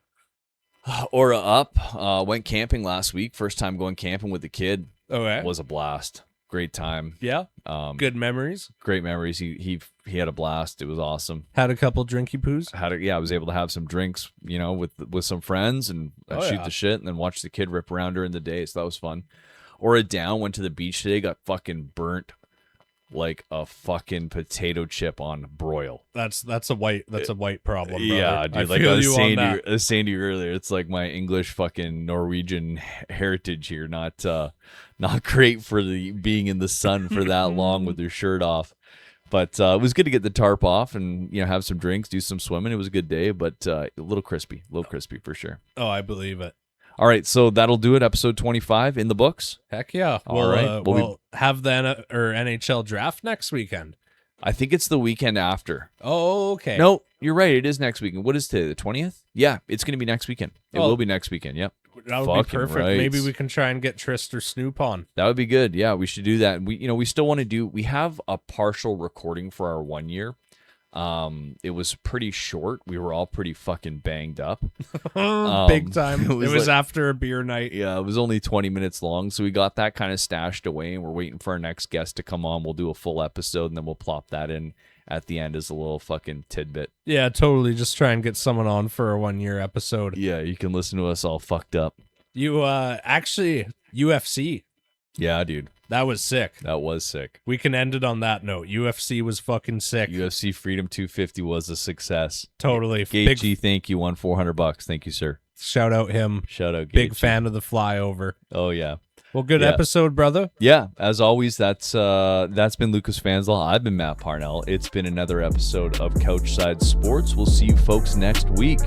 Aura up. Went camping last week. First time going camping with the kid. Okay. Was a blast. Great time. Yeah. Good Good memories. great memories. He had a blast. It was awesome. Had a couple drinky poos. I was able to have some drinks, with some friends and shoot yeah. the shit and then watch the kid rip around during the day. So that was fun. Aura down, went to the beach today, got fucking burnt like a fucking potato chip on broil. That's a white problem. Brother. Yeah, I dude. Like I feel was you saying on to you, that. I was saying to you earlier, it's like my English fucking Norwegian heritage here. Not great for the being in the sun for that long with your shirt off. But it was good to get the tarp off and have some drinks, do some swimming. It was a good day, but a little crispy for sure. Oh, I believe it. All right, so that'll do it. Episode 25 in the books. Heck yeah. All right. We'll have the NHL draft next weekend. I think it's the weekend after. Oh, okay. No, you're right. It is next weekend. What is today? The 20th? Yeah, it's going to be next weekend. It Oh. will be next weekend. Yep. That would be Fucking perfect. right. Maybe we can try and get Trist or Snoop on. That would be good. Yeah, we should do that. We still want to we have a partial recording for our 1 year. It was pretty short. We were all pretty fucking banged up. Big time. it It was was like- after a beer night. Yeah, it was only 20 minutes long, so we got that kind of stashed away, and we're waiting for our next guest to come on. We'll do a full episode, and then we'll plop that in at the end as a little fucking tidbit. Yeah, totally. Just try and get someone on for a 1-year episode. Yeah, you can listen to us all fucked up. You actually UFC. Yeah, dude, That was sick. that was sick. We can end it on that note. UFC was fucking sick. UFC Freedom 250 was a success. Totally. Gage Big G, thank you. Won $400. Thank you, sir. shout out him. Shout out, Gage Big G. fan of the flyover. Oh yeah. Well, good Yeah. episode, brother. Yeah, as always, that's been Lucas Fanslaw. I've been Matt Parnell. It's been another episode of Couchside Sports. We'll see you folks next week.